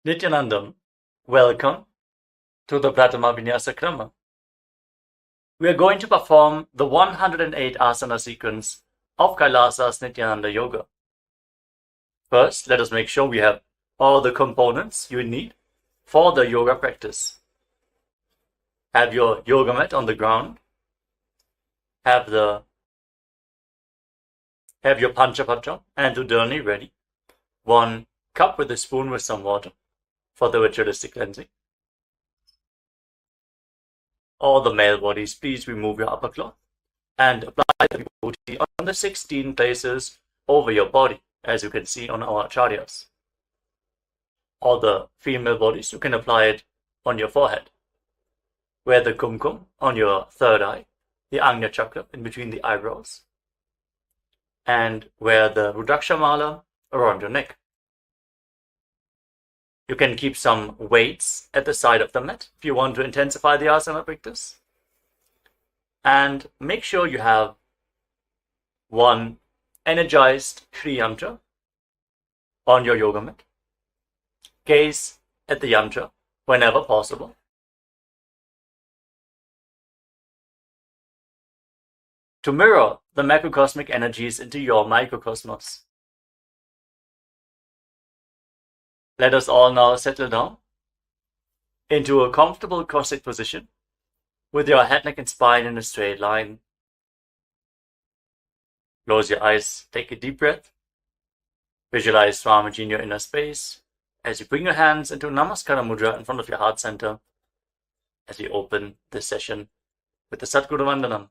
Nithyanandam, welcome to the Prathama Vinyasa Krama. We are going to perform the 108 Asana sequence of KAILASA's Nithyananda Yoga. First, let us make sure we have all the components you need for the yoga practice. Have your yoga mat on the ground. Have your Panchapatra and Udani ready. 1 cup with a spoon with some water for the ritualistic cleansing. All the male bodies, please remove your upper cloth and apply the vibhuti on the 16 places over your body, as you can see on our acharyas. All the female bodies, you can apply it on your forehead. Wear the kumkum on your third eye, the Ajna chakra in between the eyebrows, and wear the Rudraksha mala around your neck. You can keep some weights at the side of the mat if you want to intensify the asana practice. And make sure you have 1 energized Shri Yantra on your yoga mat. Gaze at the yantra whenever possible. To mirror the macrocosmic energies into your microcosmos. Let us all now settle down into a comfortable cross-legged position with your head, neck and spine in a straight line. Close your eyes, take a deep breath. Visualize Swamiji in your inner space as you bring your hands into Namaskara Mudra in front of your heart center as we open this session with the Satguru Vandanam.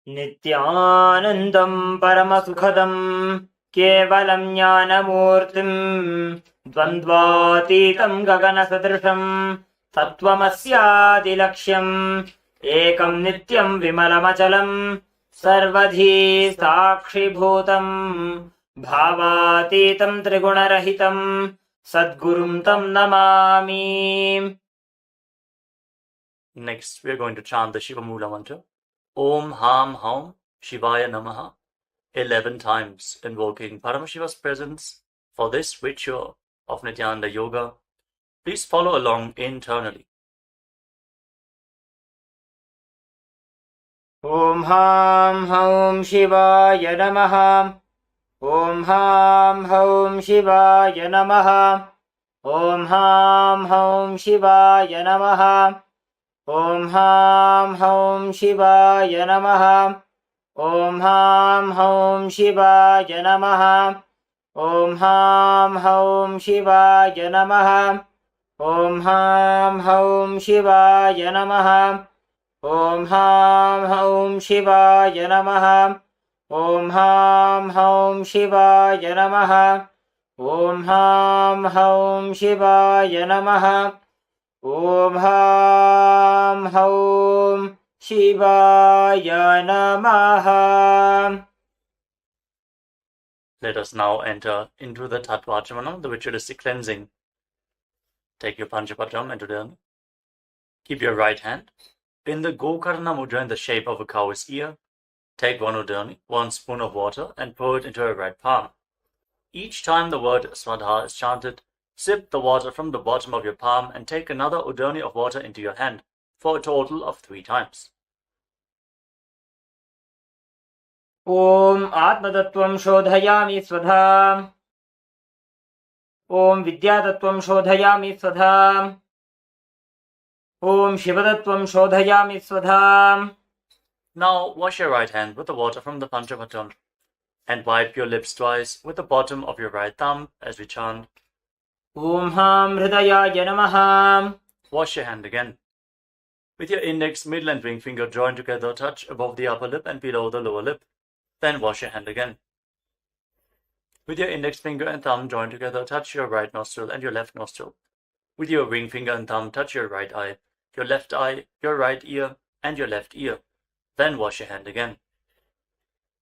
Nithyanandam Paramasukhadam Kevalam Jnanamurtim Dvandvatitam Gaganasadrisham Tattvamasyadilaksham Ekam Nityam Vimalamachalam Sarvadhi Sakshibhutam Bhavatitam Trigunarahitam Sadgurum Tam Namami. Next, we are going to chant the Shiva Mula mantra. Om Ham Haum Shivaya Namaha 11 times, invoking Paramashiva's presence for this ritual of Nithyananda Yoga. Please follow along internally. Om Ham Haum Shivaya Namaha. Om Ham Haum Shivaya Namaha. Om Ham Haum Shivaya Namaha. Om Ham Haum Shivaya Namaha. Om Ham Haum Shivaya Namaha. Om Ham Haum Shivaya Namaha. Om Ham Haum Shivaya Namaha. Om Ham Haum Shivaya Namaha. Om Ham Haum Shivaya Namaha. Om Ham Haum Shivaya Namaha. Om Ham Haum Shivaya Namaha. Let us now enter into the Tattvachamana, the ritualistic cleansing. Take your Panchapatram and Udani. Keep your right hand in the Gokarna Mudra in the shape of a cow's ear. Take 1 Udani, 1 spoon of water, and pour it into your right palm. Each time the word Swadha is chanted, sip the water from the bottom of your palm and take another Udani of water into your hand for a total of 3 times. Om Atmatattvam Shodhayami Swadha. Om Vidyatattvam Shodhayami Swadha. Om Shivatattvam Shodhayami Swadha. Now wash your right hand with the water from the Panchapatram and wipe your lips twice with the bottom of your right thumb as we chant. Om Ham Hridayaya Namaha. Wash your hand again. With your index, middle and ring finger joined together, touch above the upper lip and below the lower lip. Then wash your hand again. With your index finger and thumb joined together, touch your right nostril and your left nostril. With your ring finger and thumb, touch your right eye, your left eye, your right ear, and your left ear. Then wash your hand again.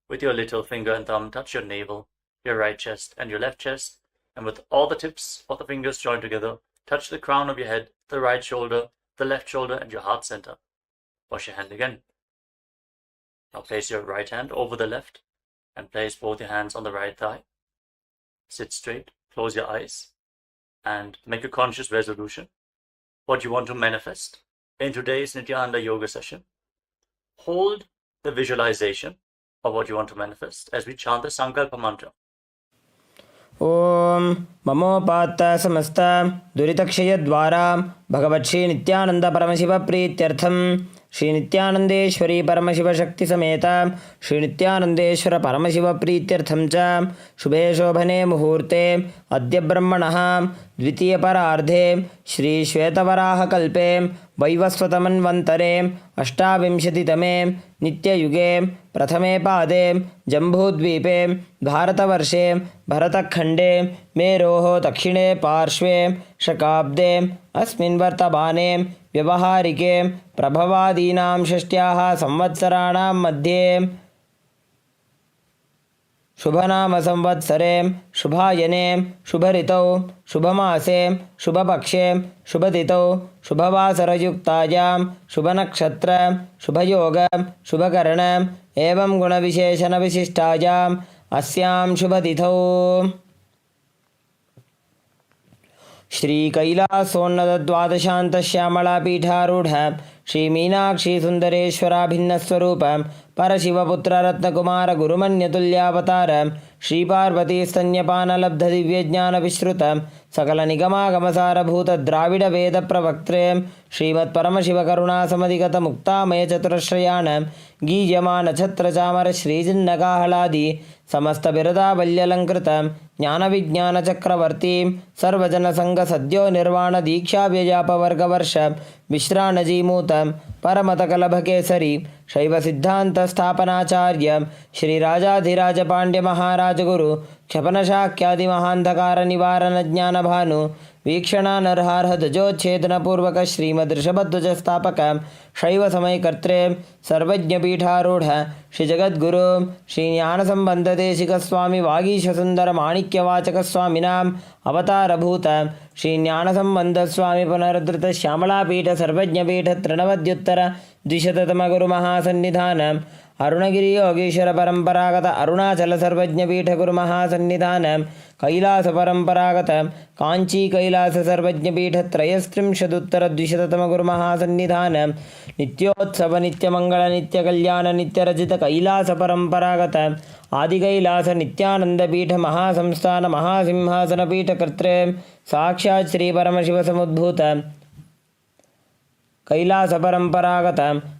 With your little finger and thumb, touch your navel, your right chest, and your left chest. And with all the tips of the fingers joined together, touch the crown of your head, the right shoulder, the left shoulder, and your heart center. Wash your hand again. Now place your right hand over the left and place both your hands on the right thigh. Sit straight, close your eyes, and make a conscious resolution. What you want to manifest in today's Nithyananda Yoga session. Hold the visualization of what you want to manifest as we chant the Sankalpa mantra. ॐ ममोपात्त समस्त दुरितक्षयद्वारा भगवत् श्री नित्यानंद परमशिव प्रीत्यर्थं श्री नित्यानंदेश्वरी परमशिव शक्ति समेत श्री नित्यानंदेश्वर परमशिव प्रीत्यर्थं च शुभे शोभने मुहूर्ते अद्य ब्रह्मणः द्वितीय परार्धे श्री श्वेतवराह कल्पे वैवस्वतमन्वन्तरे अष्टाविंशतितमे नित्ययुगे प्रथमे पादे जम्बूद्वीपे भारतवर्षे भरतखण्डे मेरोः दक्षिणे पार्श्वे शकाब्दे अस्मिन् वर्तमाने व्यवहारिके प्रभवादीनां षष्ट्याः संवत्सराणां मध्ये शुभनाम संवत्सरे शुभायने शुभऋतौ शुभमासे शुभपक्षे शुभतिथौ शुभवासरयुक्तायां शुभनक्षत्र शुभयोग शुभकर्ण एवं गुणविशेषणविशिष्टायाम् अस्यां शुभतिथौ श्री कैलासोन्नतद्वादशान्तश्यामलापीठारूढ श्री मीनाक्षी सुन्दरेश्वराभिन्नस्वरूप परशिवपुत्ररत्नकुमार गुरुमन्यतुल्यावतार श्री पार्वती स्तन्यपानलब्ध दिव्यज्ञानविश्रुत सकलनिगमागमसारभूत द्राविड वेद प्रवक्त्रे श्रीमत्परमशिवकरुणासमधिगत मुक्तामय चतुरश्रयाण गीयमान छत्रचामर श्रीजिन्नकाहलादि समस्त बिरदावल्यलंकृत ज्ञानविज्ञान चक्रवर्ती सर्वजन संघ सद्यो निर्वाण दीक्षाव्यजापवर्गवर्ष विश्राणजीमूत परमतकलभकेसरी शैव सिद्धांत स्थापनाचार्य श्री राजाधिराज पांड्य महाराज गुरु क्षपनशाक्यादि महांधकार निवारण ज्ञान भानु वीक्षणानर्हार्ह ध्वजोच्छेदनपूर्वक श्रीमदृषभध्वज स्थापक शैव समयकर्त्रे सर्वज्ञपीठारूढ़ श्री जगद्गुरु श्री ज्ञानसंबंध देशिक स्वामी वागीश सुंदर माणिक्यवाचक स्वामिनाम अवतारभूत श्री ज्ञानसंबंध स्वामी पुनरुद्धृत श्यामलापीठ सर्वज्ञपीठ तृणवद्युत्तर द्विशततम गुरु महासन्निधान अरुणगिरि योगीश्वर परंपरागत अरुणाचल सर्वज्ञपीठ गुरु महासन्निधान कैलास परंपरागत कांची कैलास सर्वज्ञपीठ त्रयस्त्रिंशदुत्तर द्विशततम गुरु महासन्निधान नित्योत्सव नित्यमंगल नित्यकल्याण नित्यरचित कैलास परंपरागत आदि कैलास नित्यानंद पीठ महासंस्थान महासिंहासन पीठ कर्त्रे साक्षात् श्री परमशिव समुद्भूत कैलास परंपरागत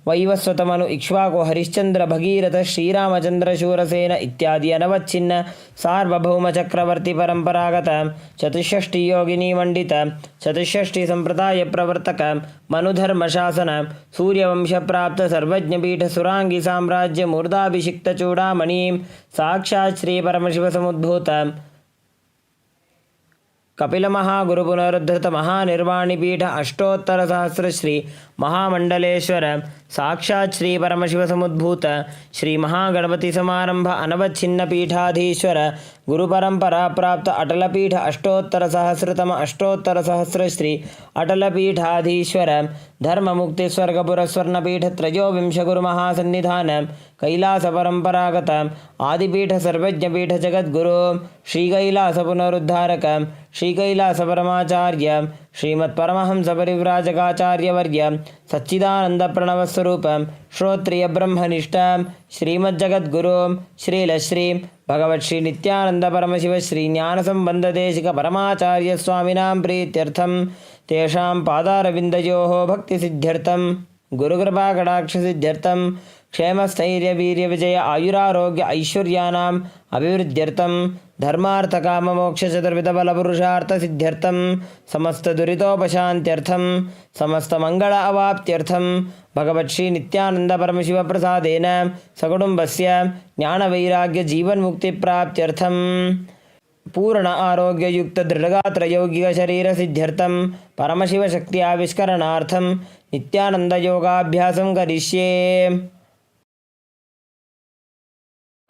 वैवस्वतमनु इक्ष्वाकु हरिश्चंद्र भगीरथ श्रीरामचंद्र शूरसेन इत्यादि अनवच्छिन्न सार्वभौम चक्रवर्ती परंपरागत चतुष्षष्टि योगिनी मंडित चतुष्षष्टि संप्रदाय प्रवर्तक मनुधर्म शासन सूर्यवंश प्राप्त सर्वज्ञपीठ सुरांगी साम्राज्य मूर्धाभिषिक्त चूड़ामणि साक्षात् श्री परमशिव समुद्भूत कपिल महागुरु पुनरुद्धृत महानिर्वाणिपीठ अष्टोत्तर सहस्र श्री महामंडलेश्वर साक्षात् श्री परमशिव समुद्भूत श्री महागणपति समारंभ अनवच्छिन्न पीठाधीश्वर गुरु परंपरा प्राप्त अटलपीठ अष्टोत्तर सहस्रतम अष्टोत्तर सहस्र श्री अटलपीठाधीश्वर धर्म मुक्ति स्वर्गपुर स्वर्णपीठ त्रयोविंश गुरु महासन्निधान कैलास परंपरागत आदिपीठ सर्वज्ञपीठ जगद्गुरु श्री कैलास पुनरुद्धारक श्री कैलास परमाचार्य श्रीमत्परमहंस परिव्राजकाचार्य वर्य सच्चिदानंद प्रणव स्वरूप श्रोत्रिय ब्रह्मनिष्ठ श्रीमज्जगद्गुरु श्रीलश्री भगवत् श्री नित्यानंद परमशिव श्री ज्ञान संबंध देशिक परमाचार्य स्वामिनां प्रीत्यर्थं तेषां पादारविन्दयोः भक्ति सिद्ध्यर्थं गुरुकृपा कटाक्ष सिद्ध्यर्थं क्षेमस्थैर्य वीर्य विजय आयुरारोग्य ऐश्वर्यानाम् अभिवृद्ध्यर्थं धर्मार्थ काम मोक्ष चतुर्विध बल पुरुषार्थ सिद्ध्यर्थं समस्त दुरितोपशान्त्यर्थं समस्त मंगल अवाप्त्यर्थं भगवत् श्री नित्यानंद परमशिव प्रसादेन सकुटुम्बस्य ज्ञान वैराग्य जीवन मुक्ति प्राप्त्यर्थं पूर्ण आरोग्य युक्त दृढ़गात्र यौगिक शरीर सिद्ध्यर्थं परमशिव शक्ति आविष्करणार्थं नित्यानंद योगाभ्यासं करिष्ये.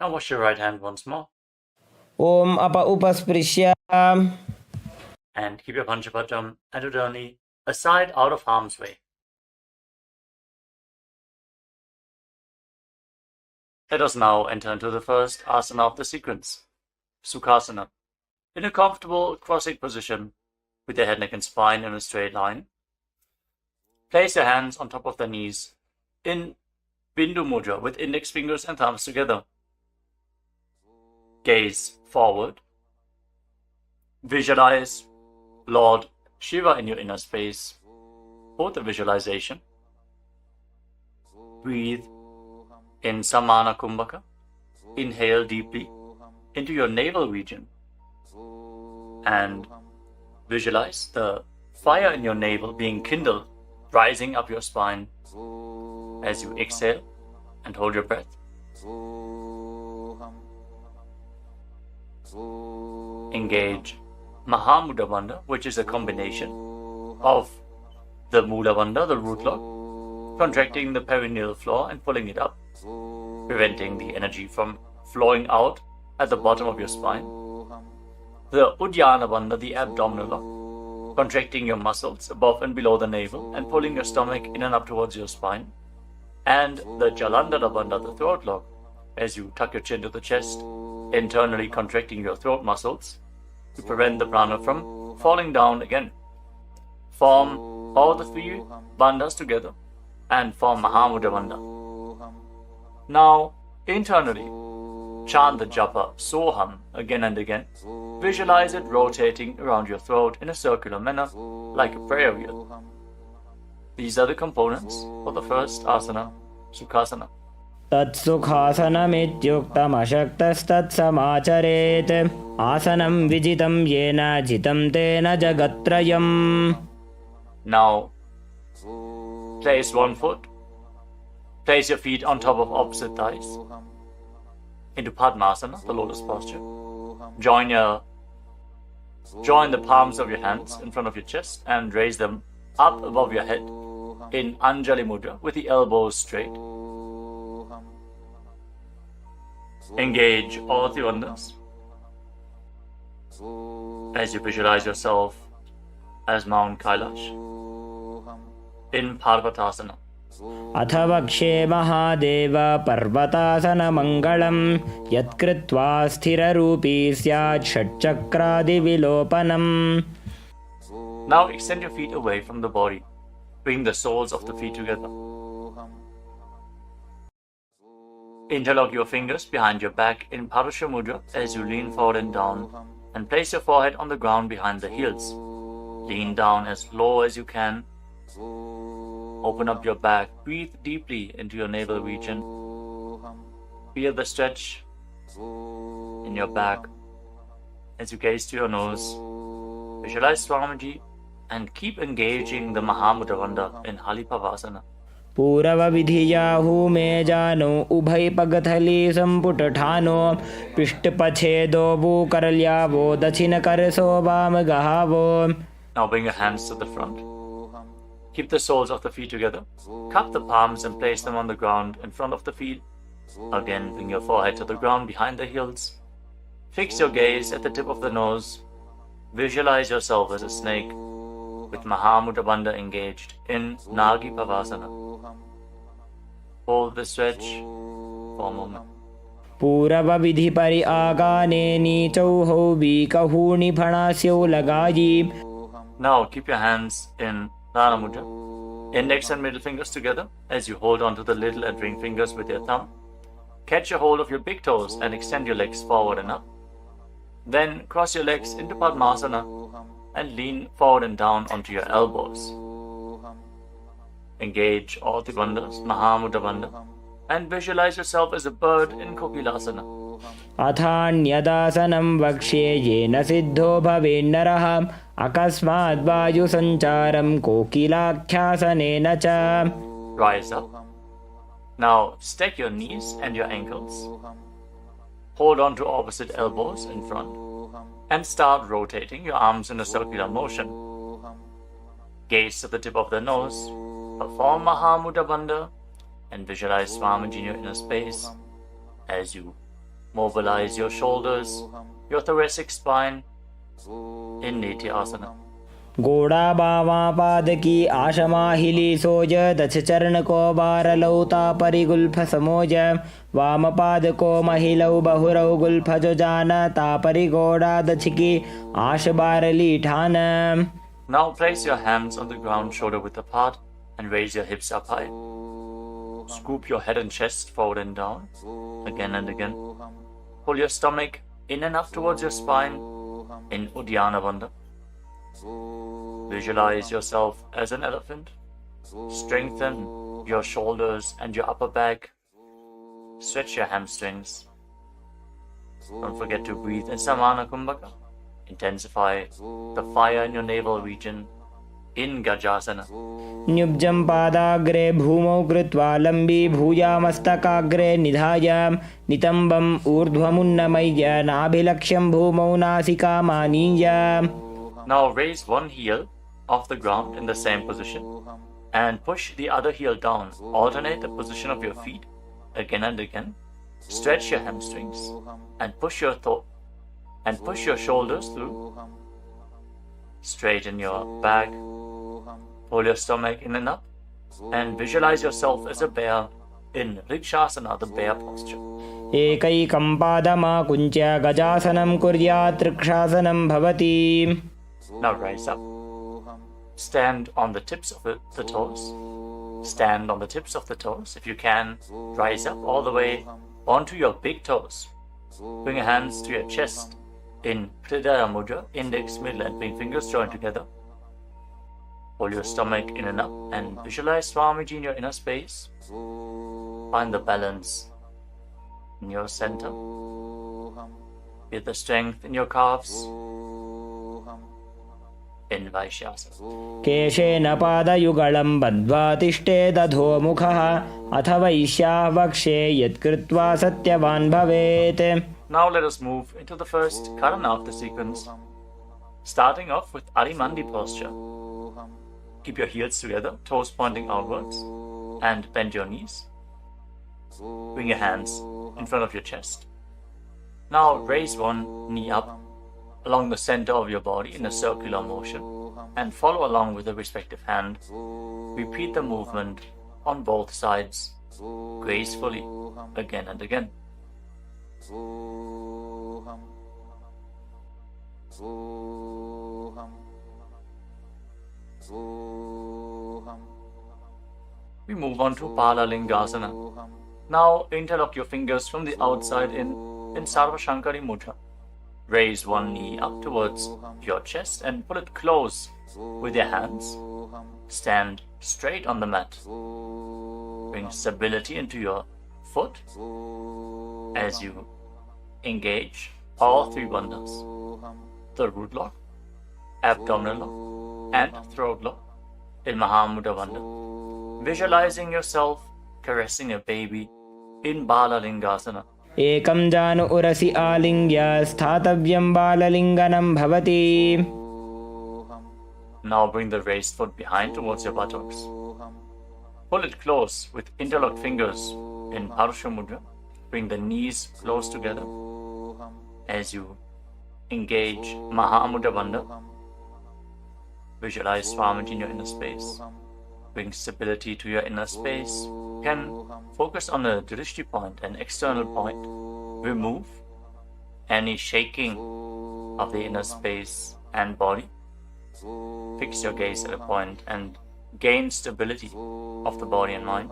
Now wash your right hand once more. Om apa upasprishya. And keep your Panchapatam and Udani aside out of harm's way. Let us now enter into the first asana of the sequence, Sukhasana. In a comfortable cross-legged position, with your head, neck and spine in a straight line, place your hands on top of the knees in Bindu Mudra with index fingers and thumbs together. Gaze forward. Visualize Lord Shiva in your inner space. Hold the visualization. Breathe in Samana Kumbhaka. Inhale deeply into your navel region and visualize the fire in your navel being kindled, rising up your spine as you exhale and hold your breath. Engage Mahamudra Bandha, which is a combination of the Mula Bandha, the root lock, contracting the perineal floor and pulling it up, preventing the energy from flowing out at the bottom of your spine. The Uddiyana Bandha, the abdominal lock, contracting your muscles above and below the navel and pulling your stomach in and up towards your spine. And the Jalandhara Bandha, the throat lock, as you tuck your chin to the chest, internally contracting your throat muscles to prevent the prana from falling down again. Form all the three bandhas together and form Mahamudra Bandha. Now, internally, chant the japa Soham again and again. Visualize it rotating around your throat in a circular manner, like a prayer wheel. These are the components for the first asana, Sukhasana. तत्सुखासनमित्युक्तमशक्तस्तत्समाचरेत् आसनं विजितं येन जितं तेन जगत्त्रयम्. Now, place one foot. Place your feet on top of opposite thighs into Padmasana, the lotus posture. Join the palms of your hands in front of your chest and raise them up above your head in Anjali Mudra with the elbows straight. Engage all three bandhas as you visualize yourself as Mount Kailash in Parvatasana. अथ वक्षे महादेव पर्वतासनमङ्गलं यत्कृत्वा स्थिररूपी स्यात् षट्चक्रादिविलोपनम्. Now extend your feet away from the body. Bring the soles of the feet together. Interlock your fingers behind your back in Parasha Mudra as you lean forward and down, and place your forehead on the ground behind the heels. Lean down as low as you can. Open up your back. Breathe deeply into your navel region. Feel the stretch in your back as you gaze to your nose. Visualize Swamiji and keep engaging the Mahamudra Bandha in Halipavasana. पूरवविधियाहु मे जानो उभय पगथली संपुट ठानो पृष्ठपछेदो भूकरल्यावो दक्षिण करसो वाम गहावो. Now bring your hands to the front. Keep the soles of the feet together. Cup the palms and place them on the ground in front of the feet. Again, bring your forehead to the ground behind the heels. Fix your gaze at the tip of the nose. Visualize yourself as a snake with Mahamudra Bandha engaged in Nagi Pavasana. Hold the stretch for a moment. पूरवविधि परि आगाने नीचौहौ बीकहूणि फणास्यौ लगायि. Now keep your hands in Dana Mudra. Index and middle fingers together as you hold onto the little and ring fingers with your thumb. Catch a hold of your big toes and extend your legs forward and up. Then cross your legs into Padmasana and lean forward and down onto your elbows. Engage all the bandhas, Mahamudra Bandha, and visualize yourself as a bird in Kokilasana. अथान्यदासनं वक्ष्ये येन सिद्धो भवेन्नरः अकस्मात् वायुसञ्चारं कोकिलाख्यासनेन च. Rise up. Now stack your knees and your ankles. Hold on to opposite elbows in front and start rotating your arms in a circular motion. Gaze to the tip of the nose. Perform Mahamudra Bandha and visualize Swamiji in your inner space as you mobilize your shoulders, your thoracic spine in Nitya Asana. गोड़ा बावा पाद की आशमाहिली सोज दछ चरण को बारलौता परिगुल्फ समोज वाम पाद को महिलौ बहुरौ Gulf जो जान तापरि गोड़ा दछ की आश बारली ठान. Now place your hands on the ground shoulder width apart and raise your hips up high. Scoop your head and chest forward and down, again and again. Pull your stomach in and up towards your spine in Uddiyana Bandha. Visualize yourself as an elephant. Strengthen your shoulders and your upper back. Stretch your hamstrings. Don't forget to breathe in Samana Kumbhaka. Intensify the fire in your navel region in Gajasana. न्युब्जं पादाग्रे भूमौ कृत्वा लम्बी भूयामस्तकाग्रे निधाय नितम्बम् ऊर्ध्वमुन्नमय्य नाभिलक्ष्यं भूमौ नासिकामानीय. Now raise one heel off the ground in the same position and push the other heel down. Alternate the position of your feet again and again. Stretch your hamstrings and push your shoulders through. Straighten your back. Pull your stomach in and up and visualize yourself as a bear in Rikshasana, the bear posture. एकैकं पादमाकुञ्च्य गजासनं कुर्यात् ऋक्षासनं भवति. Now rise up. Stand on the tips of the toes. Stand on the tips of the toes. If you can, rise up all the way onto your big toes. Bring your hands to your chest in Hridaya Mudra, index, middle and ring fingers joined together. Pull your stomach in and up and visualize Swamiji in your inner space. Find the balance in your center. Feel the strength in your calves. In Vaishyasana. केशेन पादयुगलं बद्ध्वा तिष्ठेदधोमुखः अथ वैश्याः वक्षे यत्कृत्वा सत्यवान् भवेत्. Now let us move into the first Karana of the sequence, starting off with Arimandi posture. Keep your heels together, toes pointing outwards, and bend your knees. Bring your hands in front of your chest. Now raise one knee up along the center of your body in a circular motion and follow along with the respective hand. Repeat the movement on both sides gracefully again and again. We move on to Palalingasana. Now interlock your fingers from the outside in Sarva Shankari Mudra. Raise one knee up towards your chest and pull it close with your hands. Stand straight on the mat. Bring stability into your foot as you engage all three bandhas: the root lock, abdominal lock, and throat lock in Mahamudra Bandha. Visualizing yourself caressing a baby in Balalingasana. एकं जानु उरसि आलिङ्ग्य स्थातव्यं बाललिङ्गनं भवति. Now bring the raised foot behind towards your buttocks. Pull it close with interlocked fingers in Parusha Mudra. Bring the knees close together as you engage Mahamudra Bandha. Visualize Swamiji in your inner space. Bring stability to your inner space. You can focus on the drishti point, an external point. Remove any shaking of the inner space and body. Fix your gaze at a point and gain stability of the body and mind.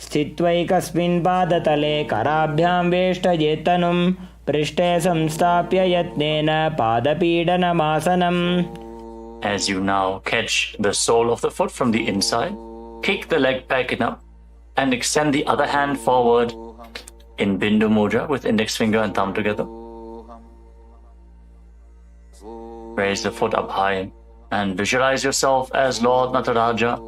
स्थित्वैकस्मिन् पादतले कराभ्यां वेष्टयेत्तनुं पृष्ठे संस्थाप्य यत्नेन पादपीडनमासनम्. As you now catch the sole of the foot from the inside, kick the leg back and up and extend the other hand forward in Bindu Mudra with index finger and thumb together. Raise the foot up high and visualize yourself as Lord Nataraja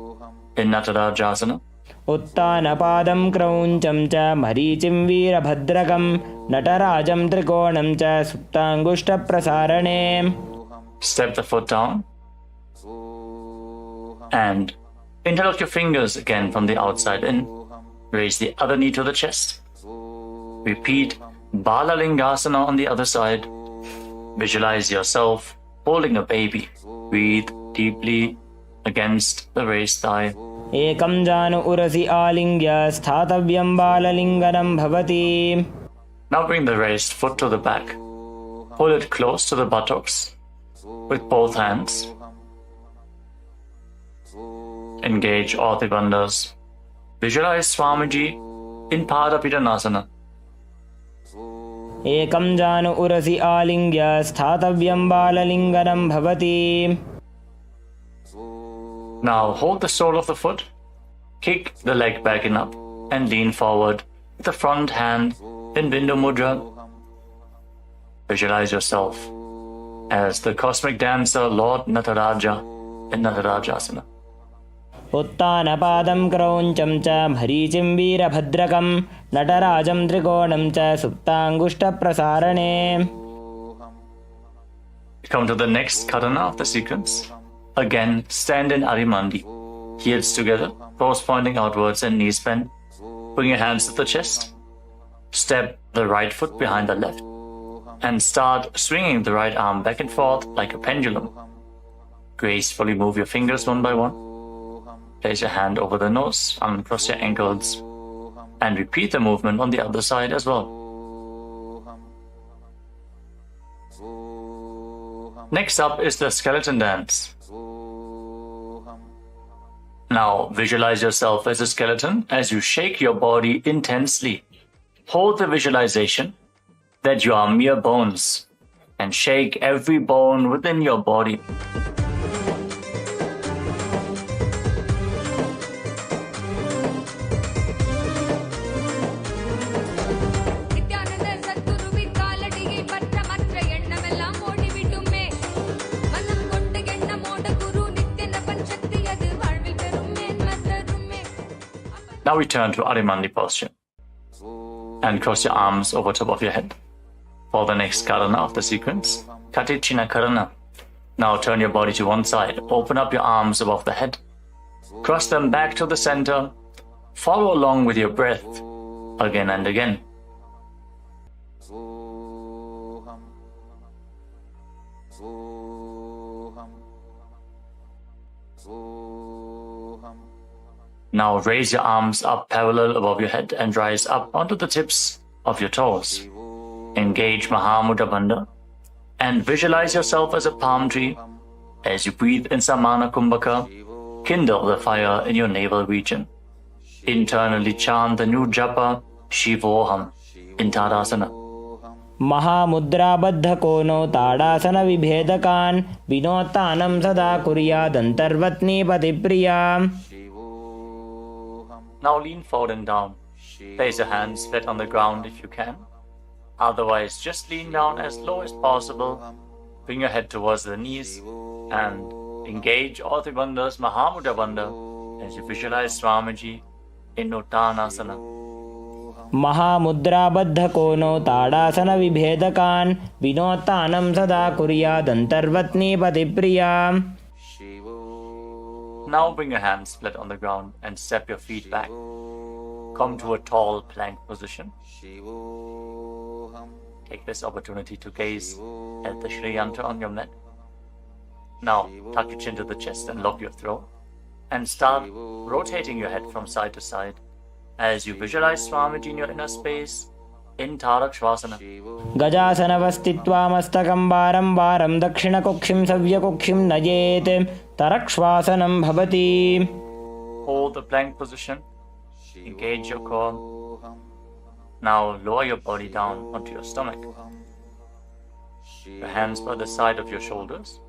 in Natarajasana. उत्तानपादं क्रौञ्चं च मरीचिं वीरभद्रकं नटराजं त्रिकोणं च सुप्ताङ्गुष्ठप्रसारणे. Step the foot down and interlock your fingers again from the outside in. Raise the other knee to the chest. Repeat Balalingasana on the other side. Visualize yourself holding a baby. Breathe deeply against the raised thigh. Ekam janu urasi alingya sthatavyam balalinganam bhavati. Now bring the raised foot to the back. Pull it close to the buttocks with both hands. Engage all the bandhas. Visualize Swamiji in Padapittanasana. Ekam janu urasi alingya sthatavyam balalinganam bhavati. Now hold the sole of the foot, kick the leg back and up, and lean forward with the front hand in Bindu Mudra. Visualize yourself as the cosmic dancer Lord Nataraja in Natarajasana. Uttanapadam krauncham cha bharicim veerabhadrakam natarajam trikonam cha suptangushta prasarane. Come to the next katana of the sequence. Again, stand in Arimandi. Heels together, toes pointing outwards and knees bent. Bring your hands to the chest. Step the right foot behind the left. And start swinging the right arm back and forth like a pendulum. Gracefully move your fingers one by one. Place your hand over the nose, uncross your ankles, and repeat the movement on the other side as well. Next up is the skeleton dance. Now visualize yourself as a skeleton as you shake your body intensely. Hold the visualization that you are mere bones and shake every bone within your body. Now return to Arimandi posture and cross your arms over top of your head. For the next karana of the sequence, Katichina Karana. Now turn your body to one side, open up your arms above the head, cross them back to the center, follow along with your breath again and again. Now raise your arms up parallel above your head and rise up onto the tips of your toes. Engage Mahamudra Bandha and visualize yourself as a palm tree. As you breathe in Samana Kumbhaka, kindle the fire in your navel region. Internally chant the new japa Shivoham in Tadasana. Mahamudra baddha kono tadasana vibhedakan vinotanam sada kurya dantarvatni patipriya. Now lean forward and down. Place your hands flat on the ground if you can. Otherwise, just lean down as low as possible. Bring your head towards the knees and engage all the bandhas Mahamudra Bandha as you visualize Swamiji in Uttanasana. Mahamudra baddha kono tadasana vibhedakan vinotanam sada kurya dantarvatni patipriya. Now bring your hands flat on the ground and step your feet back. Come to a tall plank position. Take this opportunity to gaze at the Shri Yantra on your mat. Now tuck your chin to the chest and lock your throat. And start rotating your head from side to side as you visualize Swamiji in your inner space in Tarakshvasana. Gajasana vastitva mastakam varam varam dakshina kokshim savya kokshim najet tarakshvasanam bhavati. Hold the plank position. Engage your core. Now lower your body down onto your stomach. Your hands by the side of your shoulders.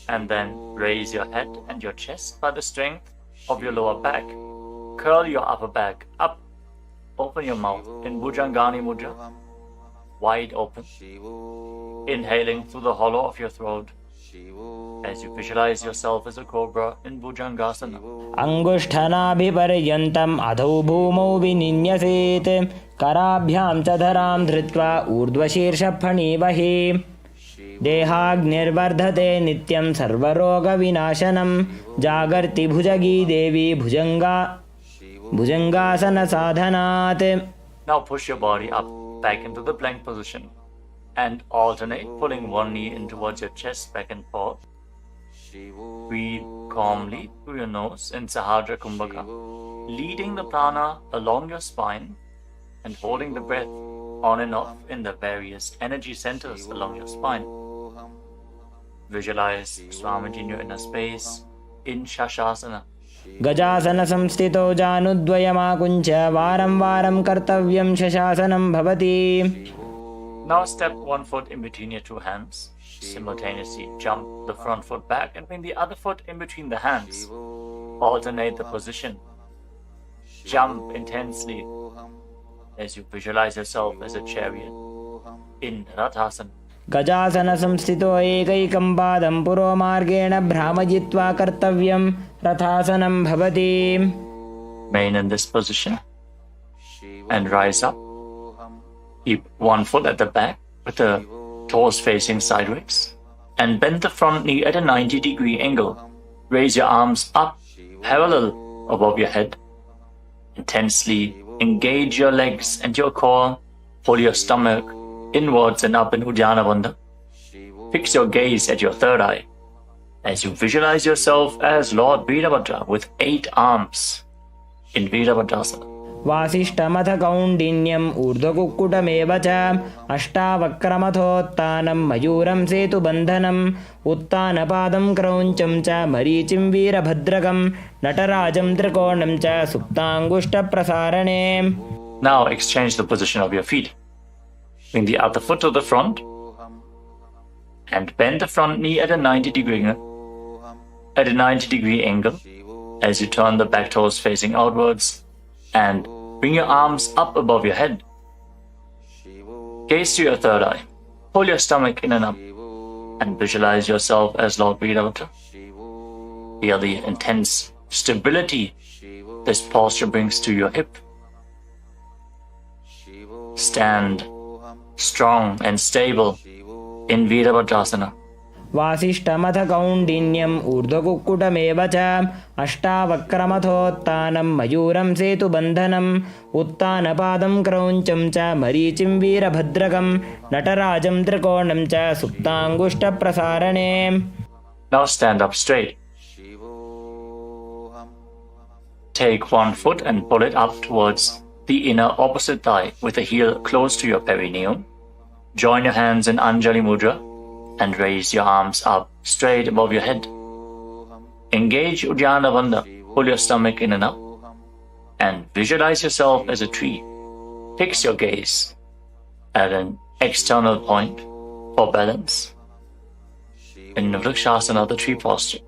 And then raise your head and your chest by the strength of your lower back. Curl your upper back up. Open your mouth in Bhujangani Mudra, wide open. Inhaling through the hollow of your throat as you visualize yourself as a cobra in Bhujangasana. Angushthanabhiparyantam adhau bhumau vininyaset karabhyam cha dharam dhritva urdhva phanivahi. Dehagnirvardhate nityam sarvaroga vinashanam jagarti bhujagi devi Bhujangasana sadhanat. Now push your body up back into the plank position and alternate pulling one knee in towards your chest back and forth Breathe calmly through your nose in Sahadra Kumbhaka, leading the prana along your spine and holding the breath on and off in the various energy centers along your spine. Visualize Swamiji in your inner space in Shastasana. गजासन संस्थितो जानुद्वयमाकुञ्च वारं वारं कर्तव्यं शशासनं भवति. Now step one foot in between your two hands. Simultaneously jump the front foot back and bring the other foot in between the hands. Alternate the position. Jump intensely as you visualize yourself as a chariot in Rathasana. गजासन संस्थितो एकैकं पादं पुरोमार्गेण भ्रामयित्वा कर्तव्यं रथासनं भवति. Remain in this position and rise up. Keep one foot at the back with the toes facing sideways and bend the front knee at a 90-degree angle. Raise your arms up parallel above your head. Intensely engage your legs and your core. Pull your stomach inwards and up in Uddiyana Bandha. Fix your gaze at your third eye as you visualize yourself as Lord Veerabhadra with 8 arms in Veerabhadrasana. वासिष्ठमथ कौण्डिन्यम् ऊर्ध्वकुक्कुटमेव च अष्टावक्रमथोत्तानं मयूरं सेतुबन्धनम् उत्तानपादं क्रौञ्चं च मरीचिं वीरभद्रकं नटराजं त्रिकोणं च सुप्ताङ्गुष्ठप्रसारणे. Now exchange the position of your feet. Bring the other foot to the front and bend the front knee at a 90-degree angle as you turn the back toes facing outwards and bring your arms up above your head. Gaze to your third eye. Pull your stomach in and up and visualize yourself as Lord Veerabhadra. Feel the intense stability this posture brings to your hip. Stand strong and stable in Veerabhadrasana. वासिष्ठमथ कौण्डिन्यम् ऊर्ध्वकुक्कुटमेव च अष्टावक्रमथोत्तानं मयूरं सेतुबन्धनम् उत्तानपादं क्रौञ्चं च मरीचिं वीरभद्रकं नटराजं त्रिकोणं च सुप्ताङ्गुष्ठप्रसारणे. Now stand up straight. Take one foot and pull it up towards the inner opposite thigh with the heel close to your perineum. Join your hands in Anjali Mudra and raise your arms up straight above your head. Engage Uddiyana Bandha. Pull your stomach in and up and visualize yourself as a tree. Fix your gaze at an external point for balance in Vrikshasana, the tree posture.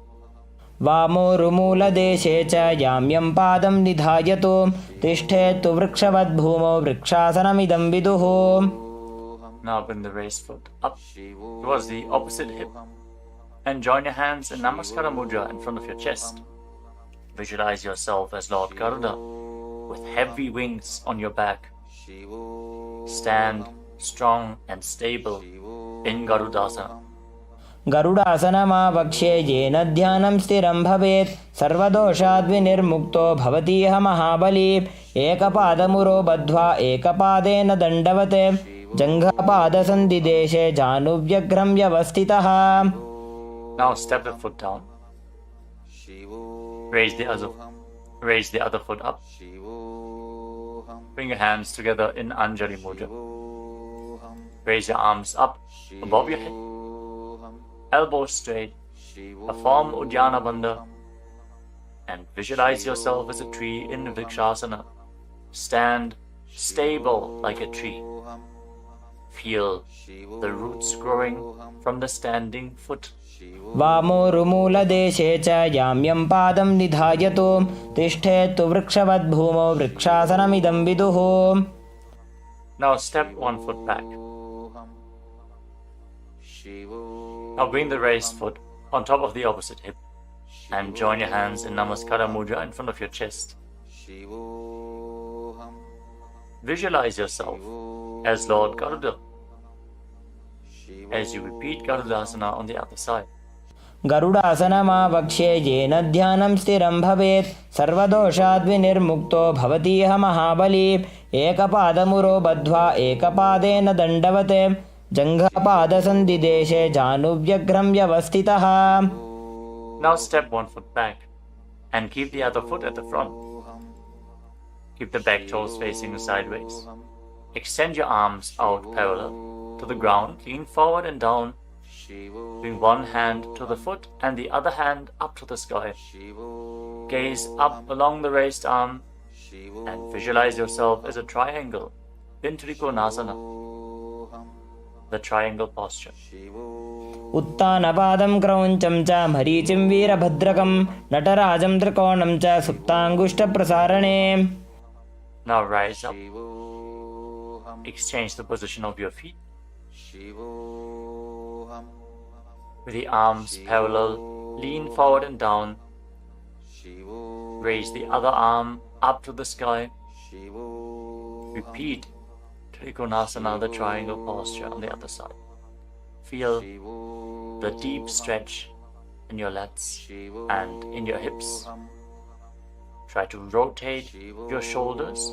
वामोरुमूलदेशे च याम्यं पादं निधायतु तिष्ठेत्तु वृक्षवद्भूमौ वृक्षासनमिदं विदुः. Now bring the raised foot up towards the opposite hip and join your hands in Namaskara Mudra in front of your chest. Visualize yourself as Lord Garuda with heavy wings on your back. Stand strong and stable in Garudasana. गरुडासनमावक्ष्ये येन ध्यानं स्थिरं भवेत् सर्वदोषाद्विनिर्मुक्तो भवतीह महाबली. एकपादमुरो बद्ध्वा एकपादेन दण्डवत् जङ्घापादसन्धिदेशे जानुव्यग्रं व्यवस्थितः. Now step the foot down. Raise the other foot up. Bring your hands together in Anjali Mudra. Raise your arms up above your head. Elbows straight. Form Uddiyana Bandha and visualize yourself as a tree in Vrikshasana. Stand stable like a tree. Feel the roots growing from the standing foot. वामोरुमूलदेशे च याम्यं पादं निधायतु तिष्ठेत्तु वृक्षवद्भूमौ वृक्षासनमिदं विदुः. Now step one foot back. Now bring the raised foot on top of the opposite hip and join your hands in Namaskara Mudra in front of your chest. Visualize yourself as Lord Garuda as you repeat Garudasana on the other side. गरुडासनमावक्ष्ये येन ध्यानं स्थिरं भवेत् सर्वदोषाद्विनिर्मुक्तो भवतीह महाबली. एकपादमुरो बद्ध्वा एकपादेन दण्डवत् जङ्घापादसन्धिदेशे जानुव्यग्रं व्यवस्थितः. Now step one foot back and keep the other foot at the front. Keep the back toes facing sideways. Extend your arms out parallel to the ground, lean forward and down. Bring one hand to the foot and the other hand up to the sky. Gaze up along the raised arm and visualize yourself as a triangle in Trikonasana, the triangle posture. उत्तानपादं क्रौञ्चं च मरीचिं वीरभद्रकं नटराजं त्रिकोणं च सुप्ताङ्गुष्ठप्रसारणे. Now rise up. Exchange the position of your feet. With the arms parallel, lean forward and down. Raise the other arm up to the sky. Repeat Trikonasana, the triangle posture on the other side. Feel the deep stretch in your lats and in your hips. Try to rotate your shoulders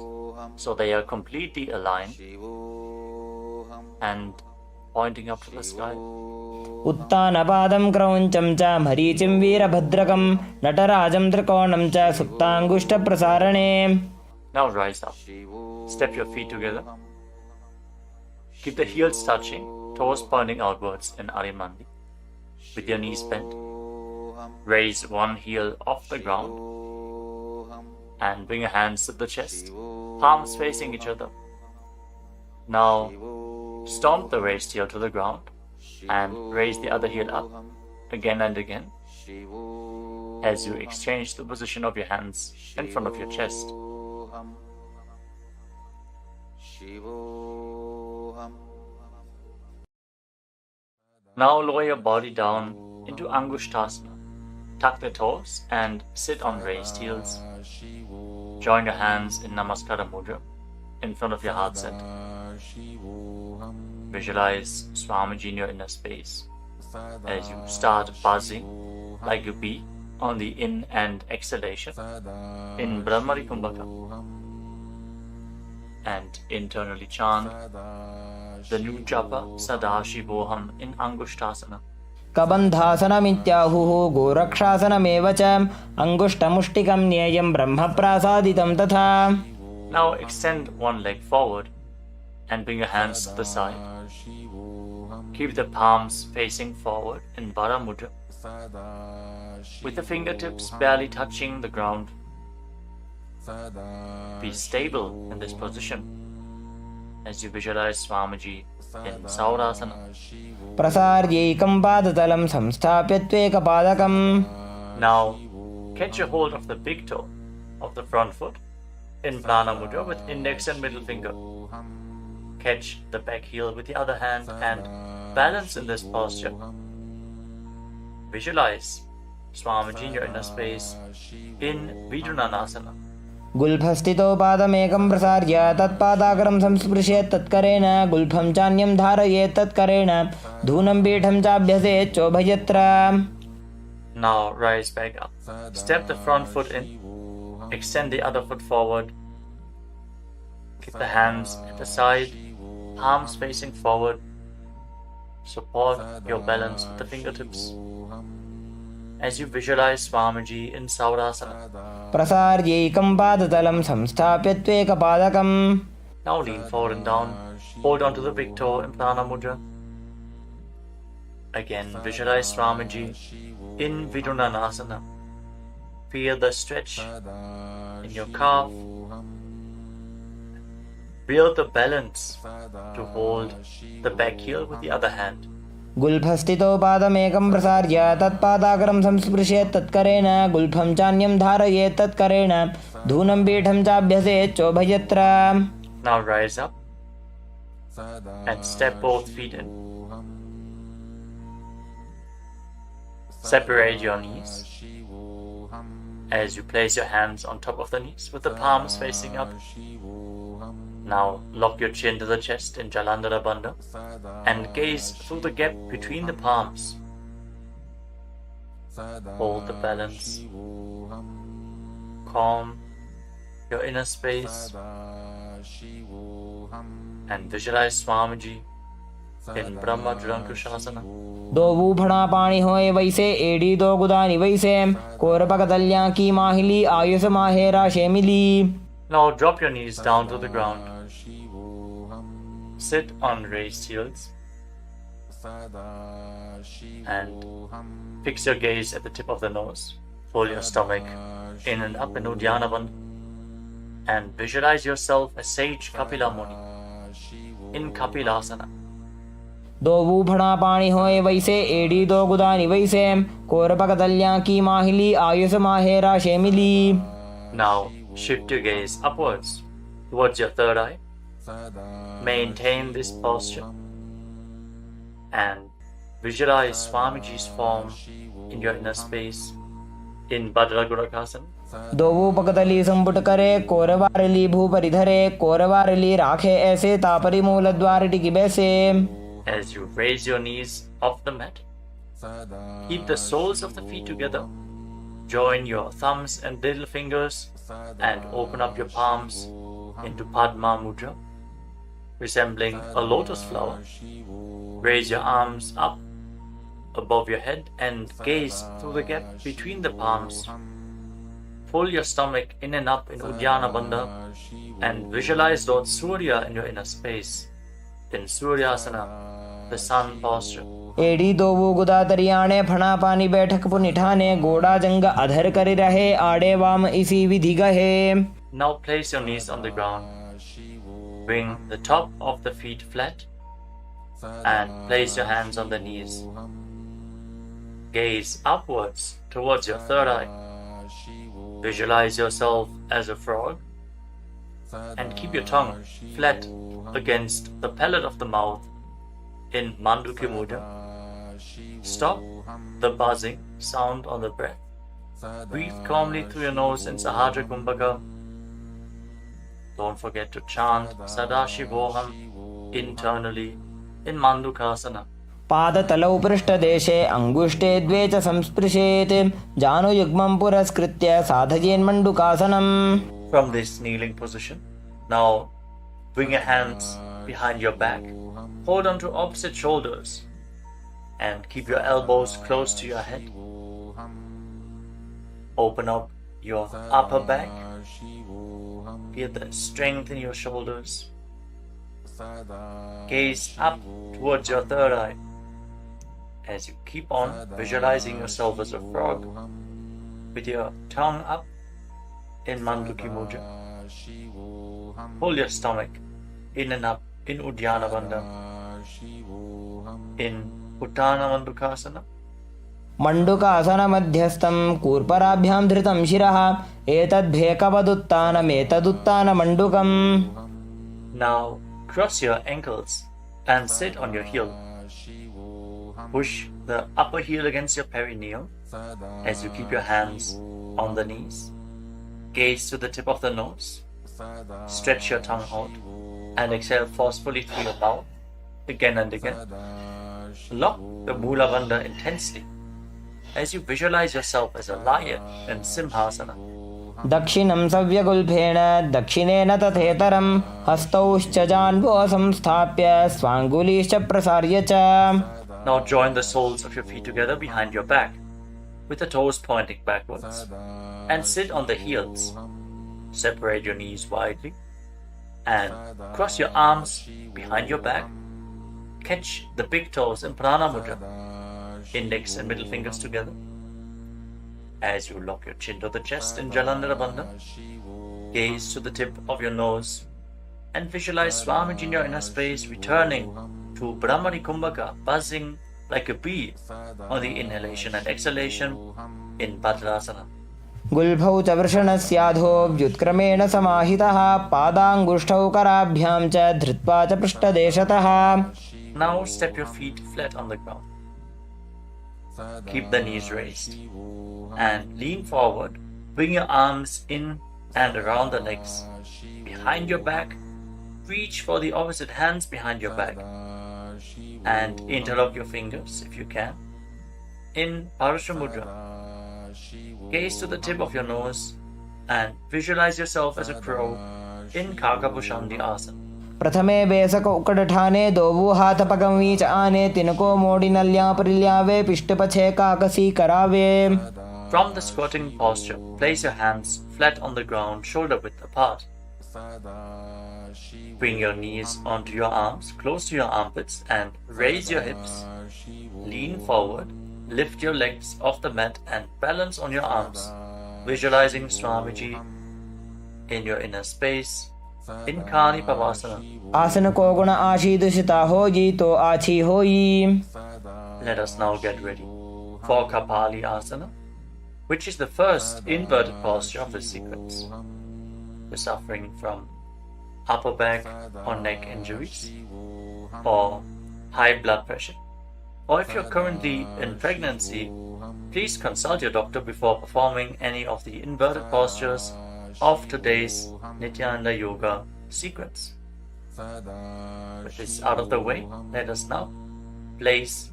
so they are completely aligned and pointing up to the sky. उत्तानपादं क्रौञ्चं च मरीचिं वीरभद्रकं नटराजं त्रिकोणं च सुप्ताङ्गुष्ठप्रसारणे. Now rise up. Step your feet together. Keep the heels touching, toes pointing outwards in Arimandi, with your knees bent. Raise one heel off the ground and bring your hands to the chest, palms facing each other. Now stomp the raised heel to the ground and raise the other heel up again and again as you exchange the position of your hands in front of your chest. Now lower your body down into Angushtasana. Tuck the toes and sit on raised heels. Join your hands in Namaskara Mudra in front of your heart center. Visualize Swamiji in your inner space as you start buzzing like a bee on the in and exhalation in Brahmari Kumbhaka, and internally chant the new japa Sadashivoham in Angushtasana. कबन्धासनमित्याहुः गोरक्षासनमेव च अङ्गुष्ठमुष्टिकं न्येयं ब्रह्मप्रासादितं तथा. Now extend one leg forward and bring your hands to the side. Keep the palms facing forward in Vara Mudra, with the fingertips barely touching the ground. Be stable in this position as you visualize Swamiji in Saurasana. प्रसार्यैकं पादतलं संस्थाप्य त्वेकपादकम्. Now catch a hold of the big toe of the front foot in Prana Mudra with index and middle finger. Catch the back heel with the other hand and balance in this posture. Visualize Swamiji in your inner space in Vidunanasana. गुल्फस्थितो पादमेकं प्रसार्य तत्पादाग्रं संस्पृशेत् तत्करेण गुल्फं चान्यं धारयेत् तत्करेण धूनं पीठं चाभ्यसेत् चोभयत्र. Now rise back up. Step the front foot in. Extend the other foot forward. Keep the hands at the side, palms facing forward. Support your balance with the fingertips as you visualize Swamiji in Saurasana. प्रसार्यैकं पादतलं संस्थाप्य त्वेकपादकम्. Now lean forward and down. Hold on to the big toe in Prana Mudra. Again, visualize Swamiji in Vidunanasana. Feel the stretch in your calf. Build the balance to hold the back heel with the other hand. गुल्फस्थितो पादमेकं प्रसार्य तत्पादाग्रं संस्पृशेत् तत्करेण गुल्फं चान्यं धारयेत् तत्करेण धूनं पीठं चाभ्यसेत् चोभयत्र. Now rise up and step both feet in. Separate your knees as you place your hands on top of the knees with the palms facing up. Now lock your chin to the chest in Jalandhara Bandha and gaze through the gap between the palms. Hold the balance. Calm your inner space and visualize Swamiji in Brahma Asana. दो भूफड़ा पानी होए वैसे एड़ी दो गुदानी वैसे कोरपक दलियां की माहिली Ayush माहेरा शेमिली. Now drop your knees down to the ground. Sit on raised heels and fix your gaze at the tip of the nose. Pull your stomach in and up in Uddiyana Bandha and visualize yourself as Sage Kapila Muni in Kapilasana. दो भूफड़ा पानी होए वैसे एड़ी दो गुदानी वैसे कोरपक दलियां की माहिली Ayush माहेरा शेमिली. Now shift your gaze upwards towards your third eye. Maintain this posture and visualize Swamiji's form in your inner space in Bhadragurakasana. दो पकतली संपुट करे कोरवारली भूपरि धरे कोरवारली राखे ऐसे तापरी मूल द्वार टिकी बैसे. As you raise your knees off the mat, keep the soles of the feet together. Join your thumbs and little fingers and open up your palms into Padma Mudra, resembling a lotus flower. Raise your arms up above your head and gaze through the gap between the palms. Pull your stomach in and up in Uddiyana Bandha and visualize Lord Surya in your inner space in Suryasana, the sun posture. एड़ी दो गुदा तरियाणे फणा पानी बैठक पुनिठाने गोड़ा जंग अधर करी रहे आड़े वाम इसी विधि गहे. Now place your knees on the ground. Bring the top of the feet flat and place your hands on the knees. Gaze upwards towards your third eye. Visualize yourself as a frog and keep your tongue flat against the palate of the mouth in Manduki Mudra. Stop the buzzing sound on the breath. Breathe calmly through your nose in Sahajra Kumbhaka. Don't forget to chant Sadashivoham internally in Mandukasana. पाद तलौ पृष्ठ देशे अंगुष्ठे द्वे च संस्पृशेत् जानुयुग्मं पुरस्कृत्य साधयेन् मंडुकासनम्. From this kneeling position, now bring your hands behind your back. Hold on to opposite shoulders and keep your elbows close to your head. Open up your upper back. Feel the strength in your shoulders. Gaze up towards your third eye as you keep on visualizing yourself as a frog with your tongue up in Manduki Mudra. Pull your stomach in and up in Uddiyana Bandha in Uttana Mandukasana. मंडुकासन मध्यस्थं कूर्पराभ्यां धृतं शिरः एतद्भेकवदुत्तानमेतदुत्तान मंडुकम्. Now cross your ankles and sit on your heel. Push the upper heel against your perineum as you keep your hands on the knees. Gaze to the tip of the nose. Stretch your tongue out and exhale forcefully through your mouth again and again. Lock the Mula Bandha intensely as you visualize yourself as a lion in Simhasana. दक्षिणं सव्यगुल्फेन दक्षिणेन तथेतरं हस्तौश्च जान्वो संस्थाप्य स्वाङ्गुलीश्च प्रसार्य च. Now join the soles of your feet together behind your back with the toes pointing backwards and sit on the heels. Separate your knees widely and cross your arms behind your back. Catch the big toes in Prana Mudra, index and middle fingers together. As you lock your chin to the chest in Jalandhara Bandha, gaze to the tip of your nose and visualize Swamiji in your inner space returning to Brahmani Kumbhaka, buzzing like a bee on the inhalation and exhalation in Bhadrasana. गुल्फौ च वृषणस्याधो व्युत्क्रमेण समाहितः पादाङ्गुष्ठौ कराभ्यां च धृत्वा च पृष्ठदेशतः. Now step your feet flat on the ground. Keep the knees raised and lean forward. Bring your arms in and around the legs. Behind your back, reach for the opposite hands behind your back and interlock your fingers if you can in Parasha Mudra. Gaze to the tip of your nose and visualize yourself as a crow in Kakabhushandi Asana. प्रथमे बेसक उकड़ ठाने दोबू हाथ पगमी च आने तिनको मोड़ी नल्या परिल्यावे पिष्ट पछे काकसी करावे. From the squatting posture, place your hands flat on the ground, shoulder width apart. Bring your knees onto your arms, close to your armpits, and raise your hips. Lean forward, lift your legs off the mat and balance on your arms, visualizing Swamiji in your inner space, in Kani Pavasana. आसन को गुण आशीदुषिता होई तो आछी होई. Let us now get ready for Kapali Asana, which is the first inverted posture of this sequence. You're suffering from upper back or neck injuries, or high blood pressure, or if you're currently in pregnancy, please consult your doctor before performing any of the inverted postures of today's Nithyananda Yoga sequence. With this out of the way, let us now place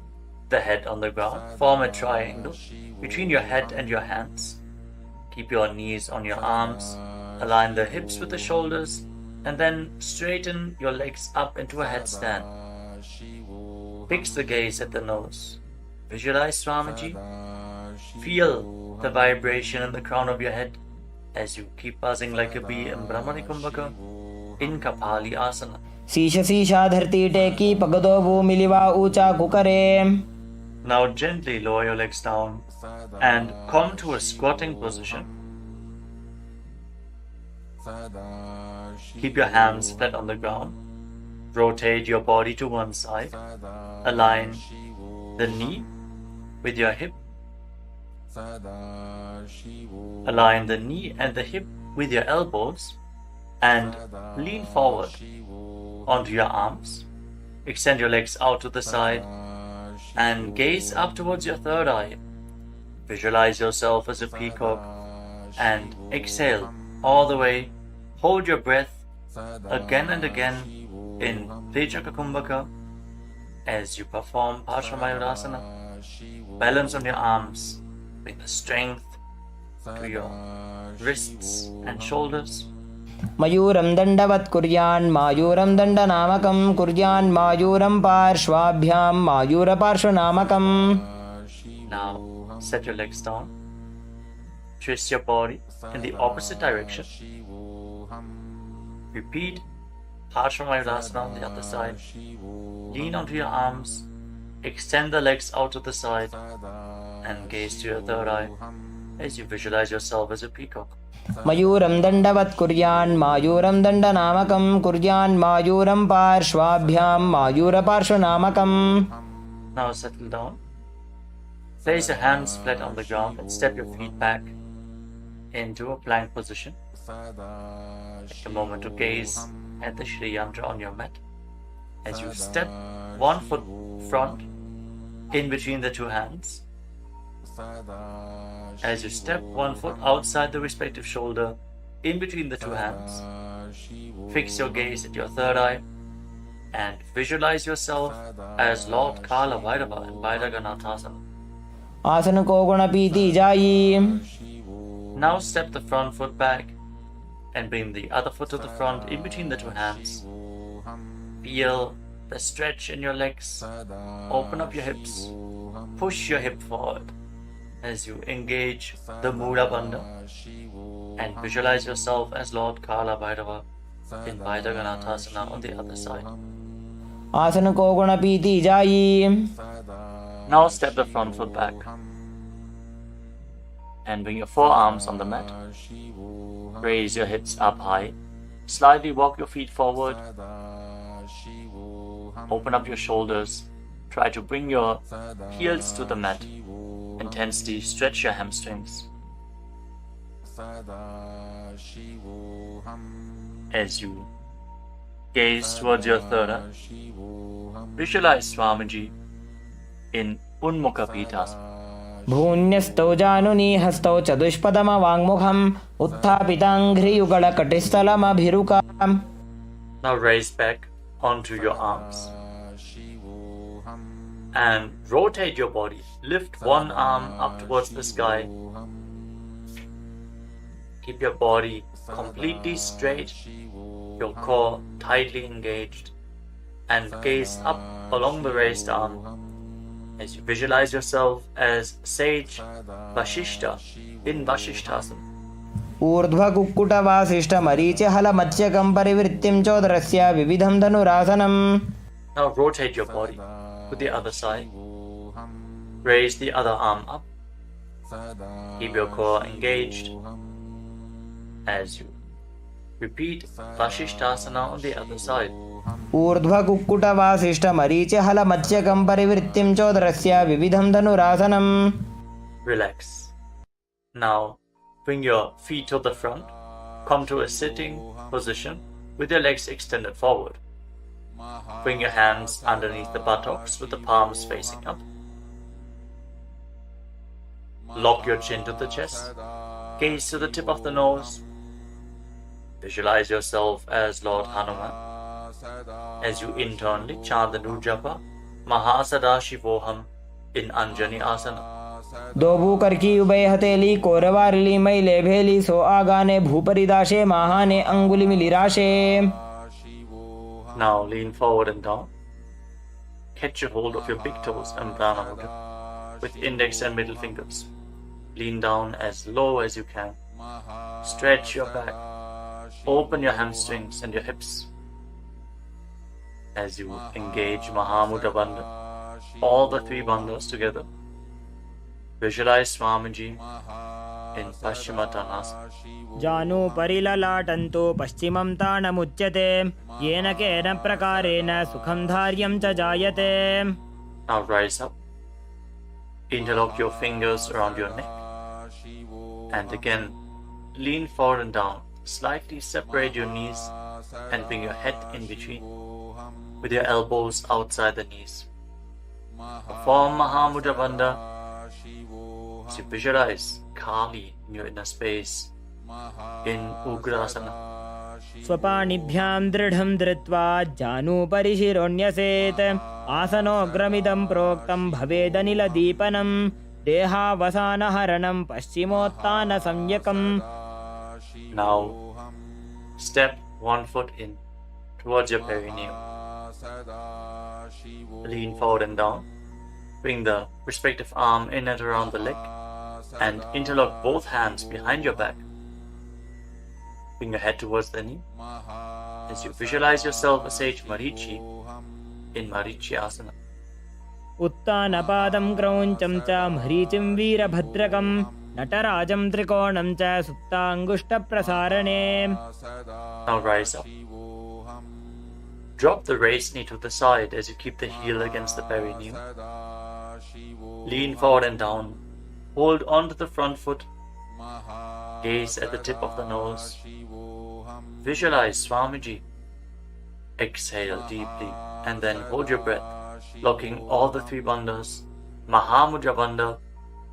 the head on the ground, form a triangle between your head and your hands. Keep your knees on your arms, align the hips with the shoulders, and then straighten your legs up into a headstand. Fix the gaze at the nose. Visualize Swamiji. Feel the vibration in the crown of your head as you keep buzzing like a bee in Brahmani Kumbhaka in Kapali Asana. शीश शीशा धरती टेकी पगदो भूमिलिवा ऊंचा कुकरे. Now gently lower your legs down and come to a squatting position. Keep your hands flat on the ground. Rotate your body to one side. Align the knee with your hip. Align the knee and the hip with your elbows and lean forward onto your arms. Extend your legs out to the side and gaze up towards your third eye. Visualize yourself as a peacock and exhale all the way. Hold your breath again and again in Vijaka Kumbhaka as you perform Paramashiva. Balance on your arms. Bring the strength to your wrists and shoulders. मयूरं दण्डवत् कुर्यान् मायूरं दण्डनामकं कुर्यान् मायूरं पार्श्वाभ्यां मायूरपार्श्वनामकम्. Now set your legs down. Twist your body in the opposite direction. Repeat Paramashiva on the other side. Lean onto your arms. Extend the legs out to the side and gaze to your third eye as you visualize yourself as a peacock. मयूरं दण्डवत् कुर्यान् मायूरं दण्डनामकं कुर्यान् मायूरं पार्श्वाभ्यां मायूरपार्श्वनामकम्. Now settle down. Place your hands flat on the ground and step your feet back into a plank position. Take a moment to gaze at the Shri Yantra on your mat as you step one foot front in between the two hands. As you step one foot outside the respective shoulder in between the two hands, fix your gaze at your third eye and visualize yourself as Lord Kala Bhairava in Bhairaganathasana. आसन को गुण पीती जाई. Now step the front foot back and bring the other foot to the front in between the two hands. Feel the stretch in your legs. Open up your hips. Push your hip forward as you engage the Mula Bandha and visualize yourself as Lord Kala Bhairava in Bhairaganathasana on the other side. आसन को गुण पीती जाई. Now step the front foot back and bring your forearms on the mat. Raise your hips up high. Slightly walk your feet forward. Open up your shoulders. Try to bring your heels to the mat. Intensely stretch your hamstrings. As you gaze towards your third eye, visualize Swamiji in Unmukha Pitasana. भून्यस्तौ जानुनी हस्तौ चतुष्पदमवाङ्मुखम् उत्थापिताङ्घ्रियुगलकटिस्थलमभिरुकाम्. Now raise back onto your arms and rotate your body. Lift one arm up towards the sky. Keep your body completely straight. your core tightly engaged, and gaze up along the raised arm as you visualize yourself as sage Vashishta in Vashishthasana. ऊर्ध्वकुक्कुटवासिष्ठमरीचिहलमत्स्यकं परिवृत्तिं चोदरस्य विविधं धनुरासनम्. Now rotate your body to the other side. Raise the other arm up. Keep your core engaged as you repeat Vashishthasana on the other side. ऊर्ध्वकुक्कुटवासिष्ठमरीचिहलमत्स्यकं परिवृत्तिं चोदरस्य विविधं धनुरासनम्. Relax. Now bring your feet to the front. Come to a sitting position with your legs extended forward. Bring your hands underneath the buttocks with the palms facing up. Lock your chin to the chest. Gaze to the tip of the nose. Visualize yourself as Lord Hanuman as you internally chant the new japa Mahasadashivoham in Anjani Asana. दोबू करकी उभय हथेली कोरवारली मैले भेली सो आगाने भूपरिदाशे महाने अंगुली मिलिराशे. Now lean forward and down. Catch a hold of your big toes and Prana Mudra with index and middle fingers. Lean down as low as you can. Stretch your back. Open your hamstrings and your hips as you engage Mahamudra Bandha, all the three bandhas together. Visualize Swamiji in Paschimottanasana. जानु परिललाटन्तो पश्चिमं ताणमुच्यते येन केन प्रकारेण सुखं धार्यं च जायते. Now rise up. Interlock your fingers around your neck. And again, lean forward and down. Slightly separate your knees and bring your head in between with your elbows outside the knees. Perform Mahamudra Bandha. So visualize Kali in your inner space in Ugrasana. स्वपाणिभ्यां दृढं धृत्वा जानुपरि शिरोन्यसेत् आसनोग्रमिदं प्रोक्तं भवेदनिलदीपनं देहावसानहरणं पश्चिमोत्तानसंज्ञकम्. Now step one foot in towards your perineum. Lean forward and down. Bring the respective arm in and around the leg and interlock both hands behind your back. Bring your head towards the knee as you visualize yourself as sage Marichi in Marichi Asana. उत्तानपादं क्रौञ्चं च मरीचिं वीरभद्रकं नटराजं त्रिकोणं च सुप्ताङ्गुष्ठप्रसारणे. Now rise up. Drop the raised knee to the side as you keep the heel against the perineum. Lean forward and down. Hold on to the front foot. Gaze at the tip of the nose. Visualize Swamiji. Exhale deeply and then hold your breath, locking all the three bandhas. Mahamudra Bandha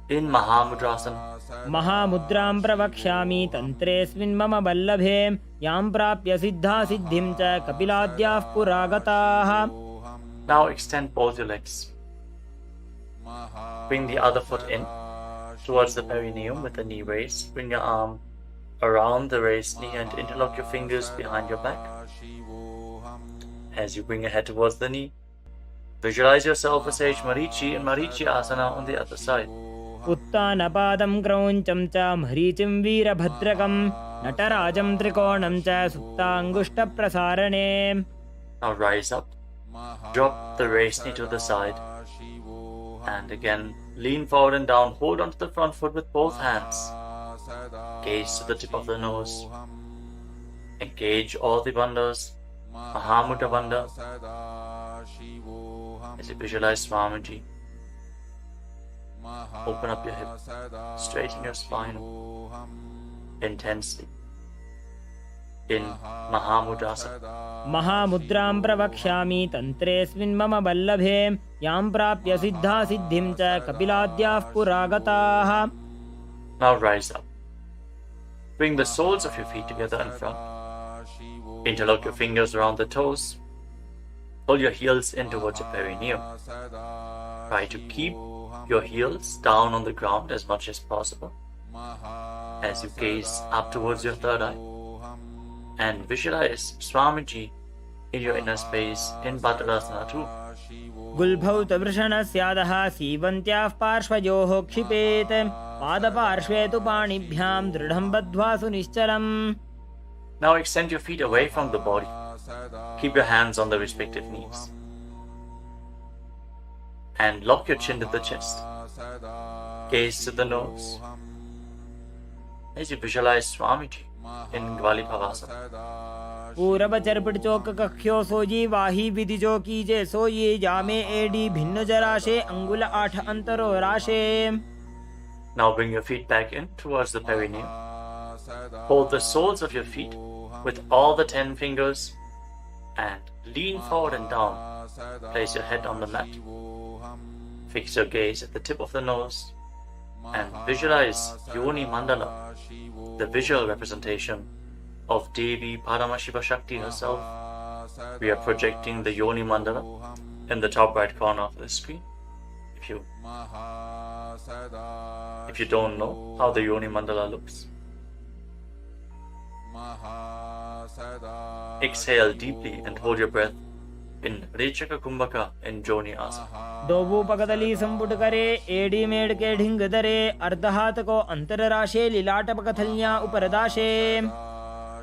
in Mahamudrasana. महामुद्रां प्रवक्ष्यामि तन्त्रेऽस्मिन् मम वल्लभे यां प्राप्य सिद्धा सिद्धिं च कपिलाद्याः पुरागताः. Now extend both your legs. Bring the other foot in towards the perineum with the knee raised. Bring your arm around the raised knee and interlock your fingers behind your back. As you bring your head towards the knee, visualize yourself as sage Marichi in Marichi Asana on the other side. उत्तानपादं क्रौञ्चं च मरीचिं वीरभद्रकं नटराजं त्रिकोणं च सुप्ताङ्गुष्ठप्रसारणे. Now rise up. Drop the raised knee to the side. And again, lean forward and down. Hold onto the front foot with both hands. Gaze to the tip of the nose. Engage all the bandhas. Mahamudra Bandha. As you visualize Swamiji. Open up your hip. Straighten your spine. Intensely. In Mahamudrasana. महामुद्रां प्रवक्ष्यामि तन्त्रेऽस्मिन् मम वल्लभे यां प्राप्य सिद्धा सिद्धिं च कपिलाद्याः पुरागताः. Now rise up. Bring the soles of your feet together in front. Interlock your fingers around the toes. Pull your heels in towards your perineum. Try to keep your heels down on the ground as much as possible. As you gaze up towards your third eye and visualize Swamiji in your inner space in Padadasana too. गुल्भौ तवृषणस्यादः सीवन्त्याः पार्श्वयोः क्षिपेत् पादपार्श्वे तु पाणिभ्यां दृढं बद्ध्वा सुनिश्चलम्. Now extend your feet away from the body. Keep your hands on the respective knees. And lock your chin to the chest. Gaze to the nose. As you visualize Swamiji in Gvalipavasana. पूरब चरपट चौक कख्यो सोजी वाही विधि जो कीजे सोई जामे AD भिन्न जराशे अंगुल 8 अंतरो राशे. Now bring your feet back in towards the perineum. Hold the soles of your feet with all the 10 fingers and lean forward and down. Place your head on the mat. Fix your gaze at the tip of the nose and visualize Yoni Mandala, the visual representation of Devi Paramashiva Shakti herself. We are projecting the Yoni Mandala in the top right corner of the screen. If you don't know how the Yoni Mandala looks, exhale deeply and hold your breath in Rechaka Kumbhaka in Joni Asana. दोबू पकदली संपुट करे AD made के ढिंग दरे अर्धहात को अंतर राशे लिलाट पकथलियां उपरदाशे.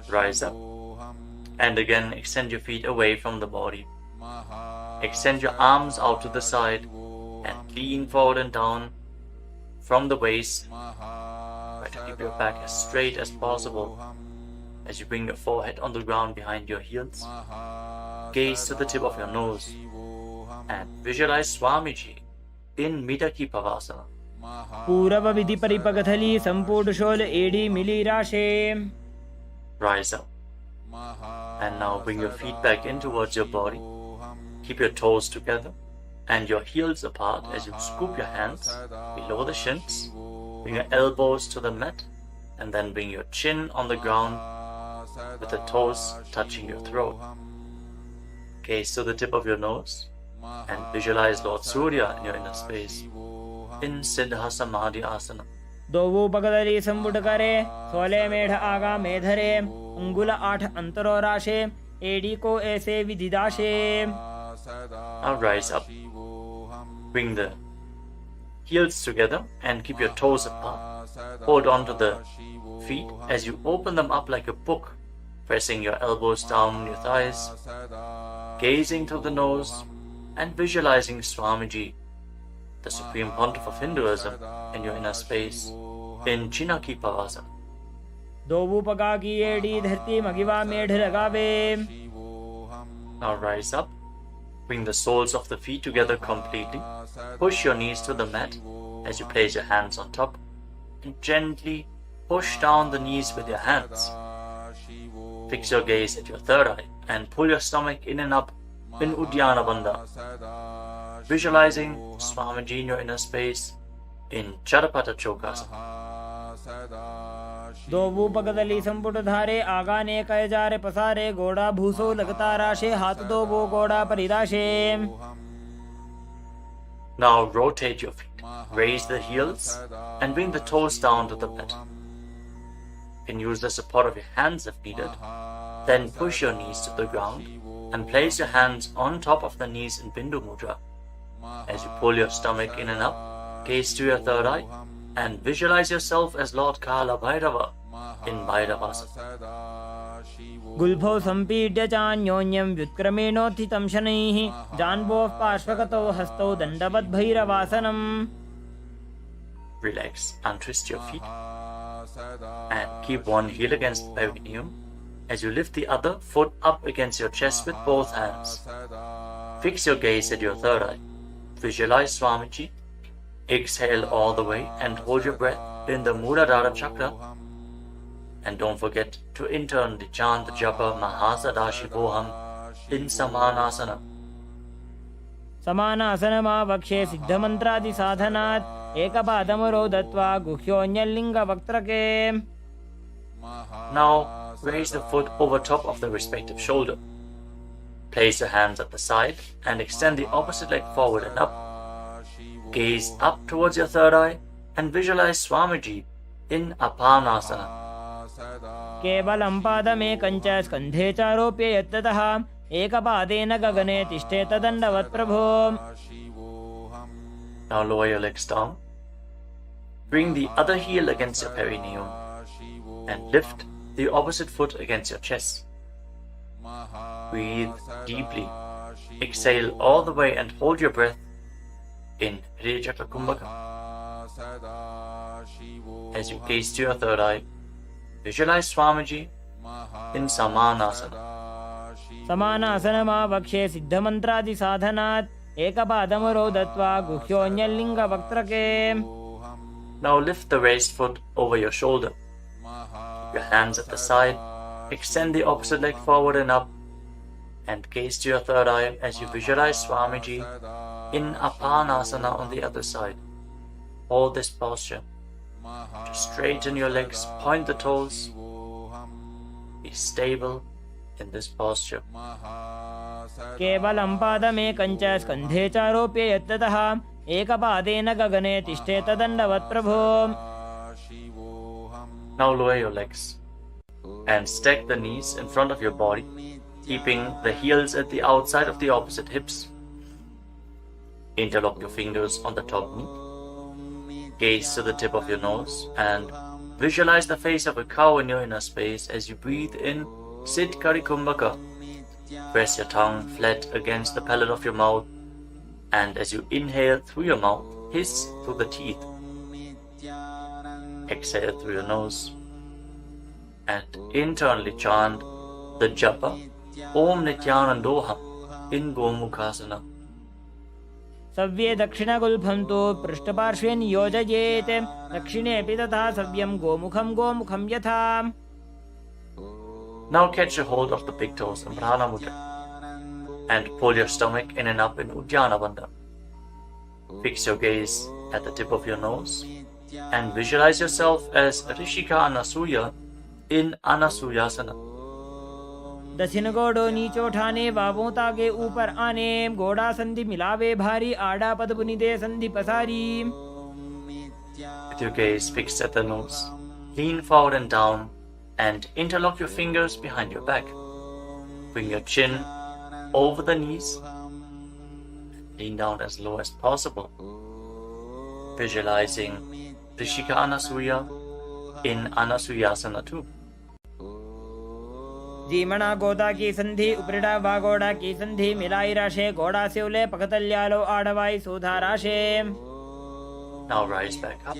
Rise up and again extend your feet away from the body. Extend your arms out to the side and lean forward and down from the waist. Try to keep your back as straight as possible as you bring your forehead on the ground behind your heels. Gaze to the tip of your nose and visualize Swamiji in Midaki Pavasana. पूरब विधि परिपकथली संपूर्ण शोल एडी मिली राशे. Rise up and now bring your feet back in towards your body. Keep your toes together and your heels apart as you scoop your hands below the shins. Bring your elbows to the mat and then bring your chin on the ground with the toes touching your throat. Gaze to the tip of your nose and visualize Lord Surya in your inner space in Siddha Samadhi Asana. दोवू पकदली संपुट करे 16 मेढ़ आगा मेधरे अंगुल 8 अंतरो राशे AD को ऐसे विधिदाशे. Now rise up. Bring the heels together and keep your toes apart. Hold on to the feet as you open them up like a book, pressing your elbows down on your thighs, gazing through the nose and visualizing Swamiji, the Supreme Pontiff of Hinduism, in your inner space in Chinaki Pavasana. दोवू पका की AD धरती मगिवा मेढ़ लगावे. Now rise up. Bring the soles of the feet together completely. Push your knees to the mat as you place your hands on top and gently push down the knees with your hands. Fix your gaze at your third eye and pull your stomach in and up in Uddiyana Bandha. Visualizing Swamiji in your inner space in Charapata Chokasana. दोवू पकदली संपुट धारे आगा ने कय जारे पसारे गोड़ा भूसो लगता राशे हाथ दोवो गोड़ा परिराशे. Now rotate your feet. Raise the heels and bring the toes down to the mat. You can use the support of your hands if needed. Then push your knees to the ground and place your hands on top of the knees in Bindu Mudra. As you pull your stomach in and up, gaze to your third eye and visualize yourself as Lord Kala Bhairava in Bhairavasana. गुल्भौ संपीड्य चान्योन्यं व्युत्क्रमेणोत्थितं शनैः जान्वोः पार्श्वगतौ हस्तौ दण्डवद् भैरवासनम्. Relax, untwist your feet and keep one heel against the perineum as you lift the other foot up against your chest with both hands. Fix your gaze at your third eye. Visualize Swamiji. Exhale all the way and hold your breath in the Muladhara chakra. And don't forget to intern the chant japa Mahasadashivoham in Samanasana. समानासनमा वक्षे सिद्धमन्त्रादि साधनात् एकपादमरो दत्वा गुह्योऽन्यलिङ्ग वक्त्रके. Now raise the foot over top of the respective shoulder. Place your hands at the side and extend the opposite leg forward and up. Gaze up towards your third eye and visualize Swamiji in Apanasana. केवलं पादमेकं च स्कन्धे च आरोप्य यत्ततः एकपादेन गगने तिष्ठेत दण्डवत् प्रभो. Now lower your legs down. Bring the other heel against your perineum and lift the opposite foot against your chest. Breathe deeply. Exhale all the way and hold your breath in Hridayachakra Kumbhaka. As you gaze to your third eye, visualize Swamiji in Samanasana. समानासनमावक्षे सिद्धमन्त्रादिसाधनात् एकपादमुरौ दत्वा गुह्योऽन्यलिङ्गवक्त्रके. Now lift the raised foot over your shoulder. Keep your hands at the side. Extend the opposite leg forward and up. And gaze to your third eye as you visualize Swamiji in Apanasana on the other side. Hold this posture. Just straighten your legs, point the toes. Be stable in this posture. केवलं पादमेकं च स्कन्धे च आरोप्य यत्ततः एकपादेन गगने तिष्ठेत दण्डवत् प्रभो. Now lower your legs and stack the knees in front of your body, keeping the heels at the outside of the opposite hips. Interlock your fingers on the top knee. Gaze to the tip of your nose and visualize the face of a cow in your inner space as you breathe in Sit Kari Kumbhaka. Press your tongue flat against the palate of your mouth, and as you inhale through your mouth, hiss through the teeth. Exhale through your nose and internally chant the japa Om Nithyanandoham in Gomukhasana. सव्ये दक्षिणगुल्फं तु पृष्ठपार्श्वे नियोजयेत् दक्षिणेऽपि तथा सव्यं गोमुखं गोमुखं यथा. Now catch a hold of the big toes in Prana Mudra and pull your stomach in and up in Uddiyana Bandha. Fix your gaze at the tip of your nose and visualize yourself as Rishika Anasuya in Anasuyasana. दक्षिण गोड़ो नीचो ठाने बाबों ताके ऊपर आने गोड़ा संधि मिलावे भारी आड़ा पद बुनिदे संधि पसारी. With your gaze fixed at the nose, lean forward and down and interlock your fingers behind your back. Bring your chin over the knees. Lean down as low as possible. Visualizing Rishika Anasuya in Anasuyasana too. जीमणा गोदा की संधि उपरिड़ा बागोड़ा की संधि मिलाई राशे गोड़ा से उले पकतल्यालो आड़वाई सोधा राशे. Now rise back up.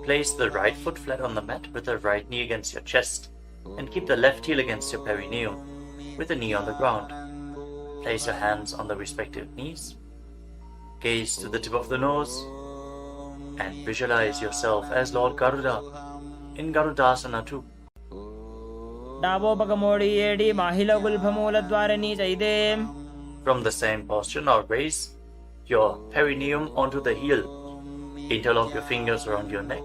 Place the right foot flat on the mat with the right knee against your chest and keep the left heel against your perineum with the knee on the ground. Place your hands on the respective knees. Gaze to the tip of the nose and visualize yourself as Lord Garuda in Garudasana too. डाबो पगमोड़ी एडी माहिल गुल्फमूल द्वारनी चैदे. From the same posture, now raise your perineum onto the heel. Interlock your fingers around your neck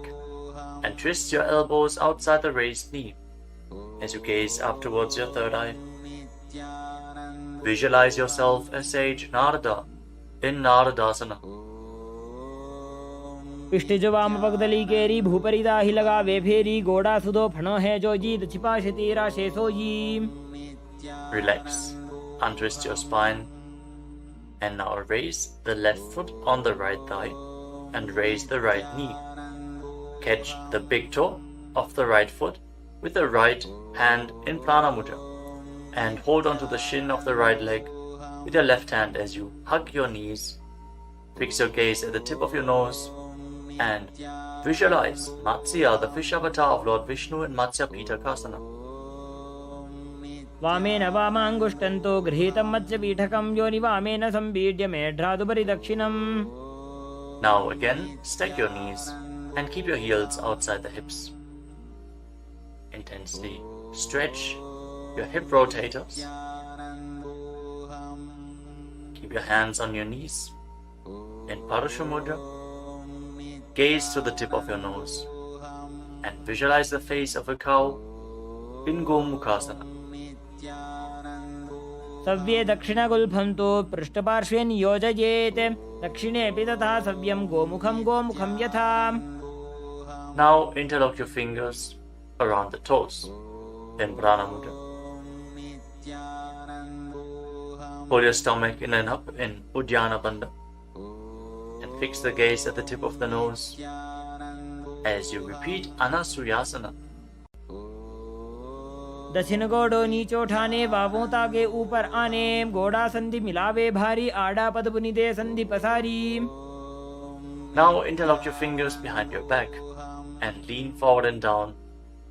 and twist your elbows outside the raised knee. As you gaze up towards your third eye, visualize yourself as sage Narada in Naradasana. पिष्टिज वाम पगदली केरी भूपरिदा ही लगा वे फेरी गोड़ा सुदो फणो है जो जीत छिपाशती राशे sooji. Relax, untwist your spine and now raise the left foot on the right thigh and raise the right knee. Catch the big toe of the right foot with the right hand in Prana Mudra and hold onto the shin of the right leg with your left hand as you hug your knees. Fix your gaze at the tip of your nose and visualize Matsya, the fish avatar of Lord Vishnu in Matsya Pitakasana. वामेन वामांगुष्टन्तो गृहीतं मत्स्य पीठकं योनि वामेन संबीड्य मेढ्रादुपरि दक्षिणम्. Now again, stack your knees and keep your heels outside the hips. Intensely stretch your hip rotators. Keep your hands on your knees in Parashu Mudra. Gaze to the tip of your nose and visualize the face of a cow in Gomukhasana. सव्ये दक्षिणगुल्फं तु पृष्ठपार्श्वे नियोजयेत् दक्षिणेऽपि तथा सव्यं गोमुखं गोमुखं यथा. Now interlock your fingers around the toes in Prana Mudra. Pull your stomach in and up in Uddiyana Bandha and fix the gaze at the tip of the nose as you repeat Anasuyasana. दक्षिण गोड़ो नीचो ठाने बाबों तागे ऊपर आने गोड़ा संधि मिलावे भारी आड़ा पद बुनी दे संधि पसारी. Now interlock your fingers behind your back and lean forward and down.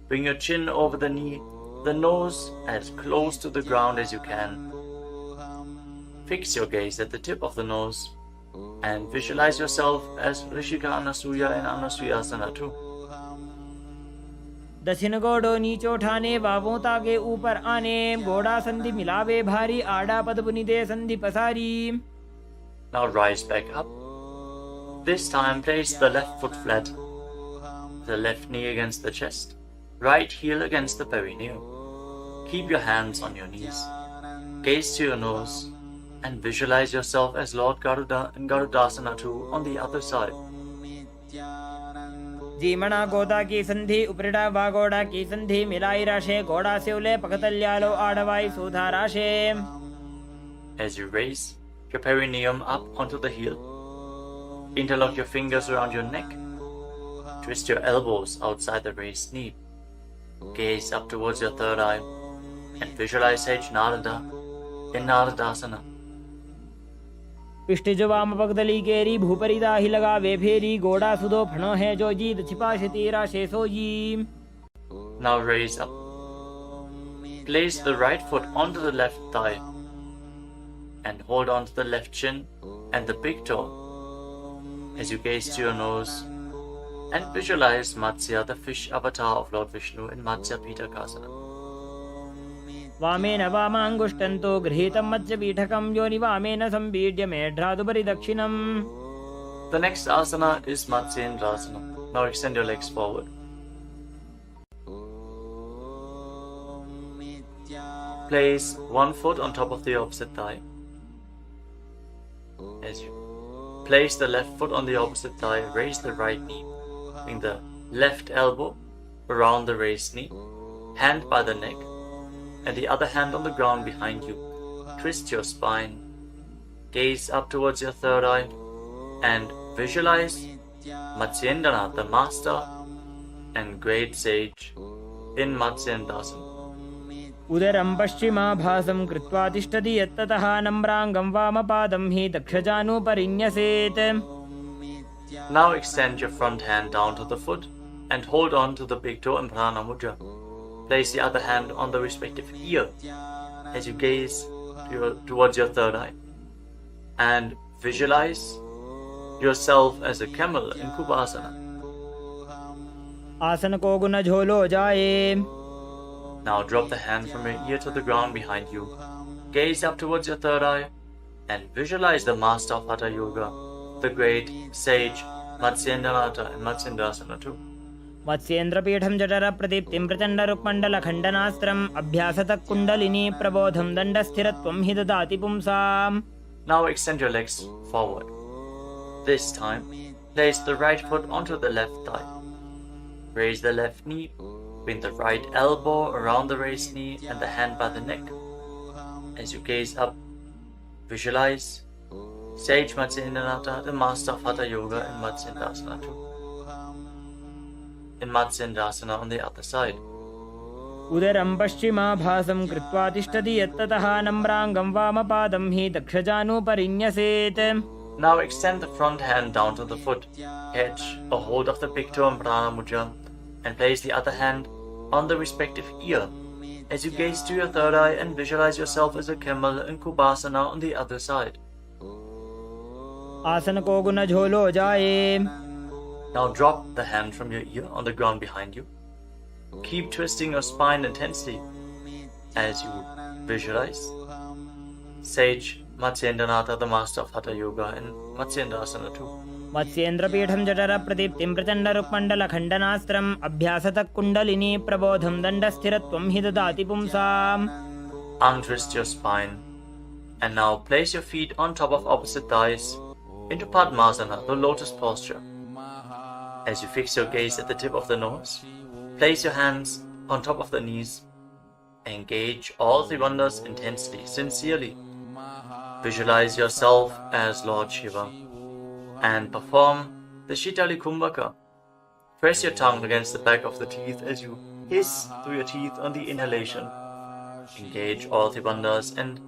Bring your chin over the knee, the nose as close to the ground as you can. Fix your gaze at the tip of the nose and visualize yourself as Rishika Anasuya and Anasuyasana too. दक्षिण गोड़ो नीचो ठाने बाबों तागे ऊपर आने गोड़ा संधि मिलावे भारी आड़ा पद बुनी दे संधि पसारी. Now rise back up. This time place the left foot flat, the left knee against the chest, right heel against the perineum. Keep your hands on your knees. Gaze to your nose and visualize yourself as Lord Garuda and Garudasana too on the other side. जीमणा गोदा की संधि उपरिड़ा वागोड़ा की संधि मिलाई राशे गोड़ा सेवले पकतल्यालो आड़वाई सोधा राशे. As you raise your perineum up onto the heel, interlock your fingers around your neck, twist your elbows outside the raised knee, gaze up towards your third eye, and visualize Sage Narada in Naradasana. पिष्ट जो वाम पगदली केरी भूपरिदा ही लगा वे फेरी गोड़ा सुदो फणो है जो जीत छिपा शतीरा शेषो जी. Now raise up. Place the right foot onto the left thigh and hold on to the left chin and the big toe as you gaze to your nose and visualize Matsya, the fish avatar of Lord Vishnu in Matsya Pitakasana. वामेन वामांगुष्टन्तो गृहीतं मत्स्य पीठकं योनि वामेन संपीड्य मेढ्रादुपरि दक्षिणम्. The next asana is Matsyendrasana. Now extend your legs forward. Place one foot on top of the opposite thigh. As you place the left foot on the opposite thigh, raise the right knee. Bring the left elbow around the raised knee, hand by the neck, and the other hand on the ground behind you. Twist your spine, gaze up towards your third eye, and visualize Matsyendranath, the master and great sage in Matsyendrasana. उदरं पश्चिमाभासं कृत्वा तिष्ठति यत्ततः नम्राङ्गं वामपादं हि दक्षजानुपरिन्यसेत्. Now extend your front hand down to the foot and hold on to the big toe in Prana Mudra. Place the other hand on the respective ear as you gaze towards your third eye and visualize yourself as a camel in Kubasana. आसन को गुण झोलो जाए. Now drop the hand from your ear to the ground behind you. Gaze up towards your third eye and visualize the master of Hatha Yoga, the great sage Matsyendranath and Matsyendrasana too. मत्स्येन्द्रपीठं जठर प्रदीप्तिं प्रचण्ड रुक्मण्डल खण्डनास्त्रम् अभ्यासतः कुण्डलिनी प्रबोधं दण्डस्थिरत्वं हि ददाति पुंसाम्. Now extend your legs forward. This time, place the right foot onto the left thigh. Raise the left knee, bring the right elbow around the raised knee and the hand by the neck. As you gaze up, visualize Sage Matsyendranath, the master of Hatha Yoga in Matsyendrasana too. In Matsyendrasana on the other side. उदरं पश्चिमाभासं कृत्वा तिष्ठति यत्ततः नम्राङ्गं वामपादं हि दक्षजानुपरिन्यसेत्. Now extend the front hand down to the foot, catch a hold of the big toe in Prana Mudra, and place the other hand on the respective ear as you gaze to your third eye and visualize yourself as a camel in Kubasana on the other side. आसन को गुण झोलो जाए. Now drop the hand from your ear on the ground behind you. Keep twisting your spine intensely as you visualize Sage Matsyendranath, the master of Hatha Yoga in Matsyendrasana too. मत्स्येन्द्रपीठं जठर प्रदीप्तिं प्रचण्ड रुक्मण्डल खण्डनास्त्रम् अभ्यासतः कुण्डलिनी प्रबोधं दण्डस्थिरत्वं हि ददाति पुंसाम्. Untwist your spine and now place your feet on top of opposite thighs into Padmasana, the lotus posture. As you fix your gaze at the tip of the nose, Place your hands on top of the knees. Engage all three wonders intensely, sincerely. Visualize yourself as Lord Shiva and perform the Shitali Kumbhaka. Press your tongue against the back of the teeth as you hiss through your teeth on the inhalation. Engage all three bandhas and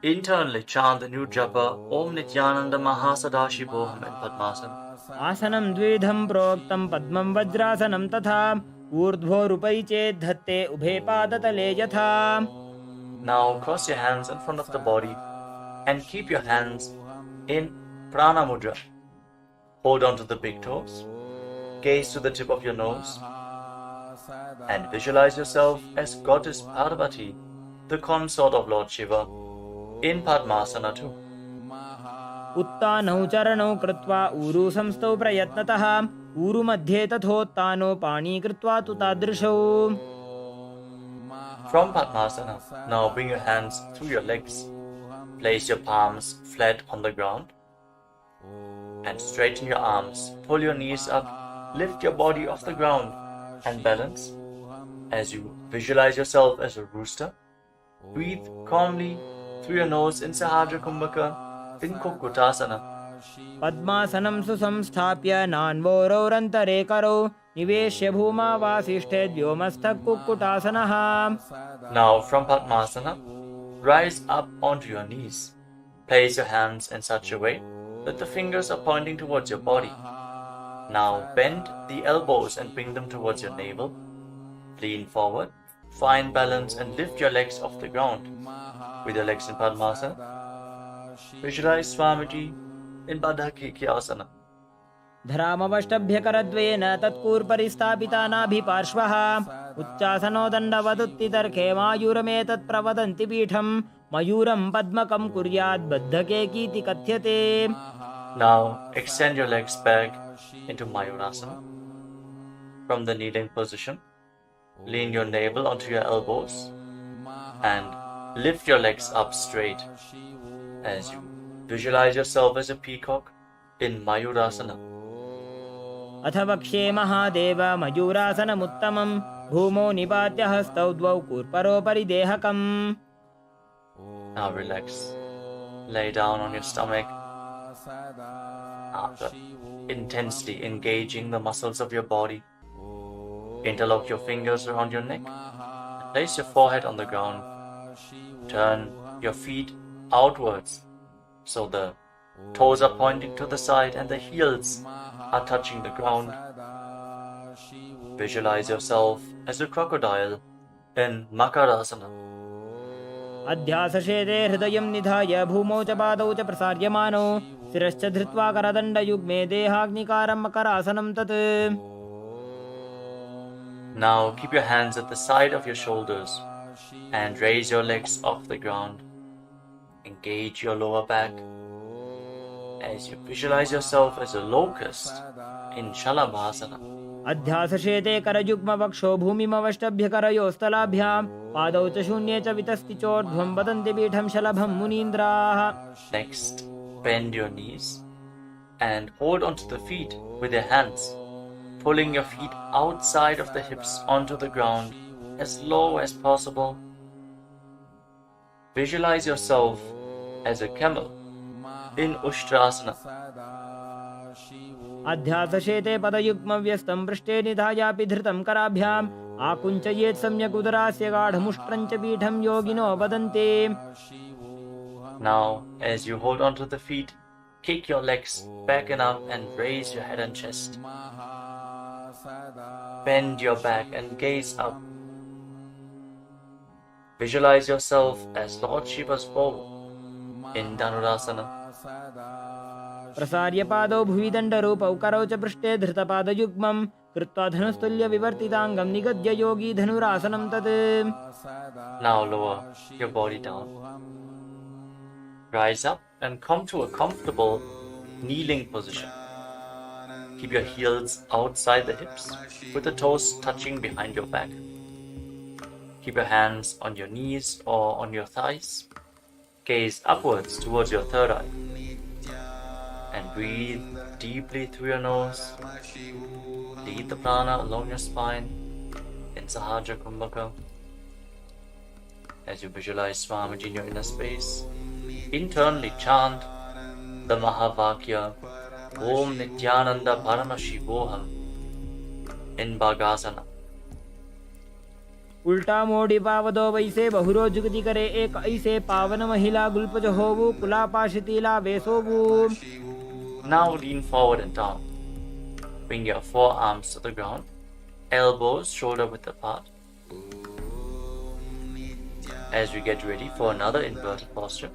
internally chant the new japa Om Nithyananda Mahasadashivoham in Padmasana. आसनं द्विधं प्रोक्तं पद्मं वज्रासनं तथा ऊर्ध्वोरुपै चेत् धत्ते उभे पादतले यथा. Now cross your hands in front of the body and keep your hands in Prana Mudra. Hold on to the big toes. Gaze to the tip of your nose and visualize yourself as Goddess Parvati, the consort of Lord Shiva, in Padmasana too. उत्तानौ चरणौ कृत्वा ऊरु संस्थौ प्रयत्नतः ऊरु मध्ये तथोत्तानो पाणी कृत्वा तु तादृशौ. From Padmasana, now bring your hands through your legs. Place your palms flat on the ground and straighten your arms. Pull your knees up, lift your body off the ground and balance. As you visualize yourself as a rooster, breathe calmly through your nose in Sahajra Kumbhaka in Kukutasana. पद्मासनं सुसंस्थाप्य नान्वोरौरन्तरे करौ निवेश्य भूमा वासिष्ठे व्योमस्थः कुक्कुटासनः. Now from Padmasana, rise up onto your knees. Place your hands in such a way that the fingers are pointing towards your body. Now bend the elbows and bring them towards your navel. Lean forward, find balance and lift your legs off the ground. With your legs in Padmasana, visualize Swamiji in Asana. धरामवष्टभ्यकरद्वयेन तत्कूर्परिस्थापिता नाभिपार्श्वः उच्चासनो दण्डवदुत्तितर्के मायूरमेतत् प्रवदन्ति पीठं मयूरं पद्मकं कुर्यात् बद्धकेकीति कथ्यते. Now extend your legs back into Mayurasana. From the kneeling position, lean your navel onto your elbows and lift your legs up straight as you visualize yourself as a peacock in Mayurasana. अथ वक्ष्ये महादेव मयूरासनमुत्तमं भूमौ निपात्य हस्तौ द्वौ कूर्परोपरि देहकम्. Now relax. Lay down on your stomach. After intensely engaging the muscles of your body, interlock your fingers around your neck. Place your forehead on the ground. Turn your feet outwards so the toes are pointing to the side and the heels are touching the ground. Visualize yourself as a crocodile in Makarasana. अध्यासशेते हृदयं निधाय भूमौ च पादौ च प्रसार्यमानौ शिरश्च धृत्वा करदण्डयुग्मे देहाग्निकारं मकरासनं तत्. Now keep your hands at the side of your shoulders and raise your legs off the ground. Engage your lower back as you visualize yourself as a locust in Shalabhasana. अध्यासशेते करयुग्मवक्षो भूमिमवष्टभ्यकरयोस्तलाभ्यां पादौ च शून्ये च वितस्ति चोर्ध्वं वदन्ति पीठं शलभं मुनीन्द्राः. Next, bend your knees and hold onto the feet with your hands, pulling your feet outside of the hips onto the ground as low as possible. Visualize yourself as a camel in Ushtrasana. अध्यासशेते पदयुग्मव्यस्तं पृष्ठे निधायापि धृतं कराभ्याम् आकुञ्चयेत् सम्यक् उदरास्य गाढमुष्ट्रं च पीठं योगिनो वदन्ति. Now, as you hold onto the feet, kick your legs back and up and raise your head and chest. Bend your back and gaze up. Visualize yourself as Lord Shiva's bow in Dhanurasana. प्रसार्य पादौ भुवि दण्डरूपौ करौ च पृष्ठे धृतपादयुग्मं कृत्वा धनुस्तुल्य विवर्तिताङ्गं निगद्य योगी धनुरासनं तत्. Now lower your body down. Rise up and come to a comfortable kneeling position. Keep your heels outside the hips with the toes touching behind your back. Keep your hands on your knees or on your thighs. Gaze upwards towards your third eye. And breathe deeply through your nose. Lead the prana along your spine in Sahaja Kumbhaka. As you visualize Swamiji in your inner space, internally chant the Mahavakya Om Nithyananda Paramashivam in Bhagasana. उल्टा मोड़ी पावदो वैसे बहुरो जुगति करे एक ऐसे पावन महिला गुल्पज होवु कुला पाशितीला वेसोवु. Now lean forward and down. Bring your forearms to the ground, elbows shoulder width apart. As we get ready for another inverted posture,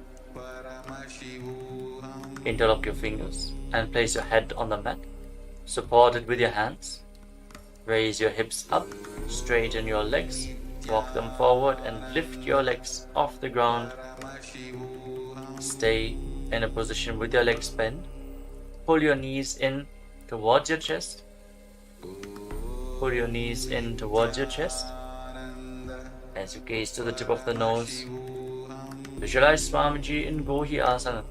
interlock your fingers and place your head on the mat, supported with your hands. Raise your hips up, straighten your legs, walk them forward and lift your legs off the ground. Stay in a position with your legs bent. Pull your knees in towards your chest. Pull your knees in towards your chest. As you gaze to the tip of the nose, visualize Swamiji in Gohi Asana.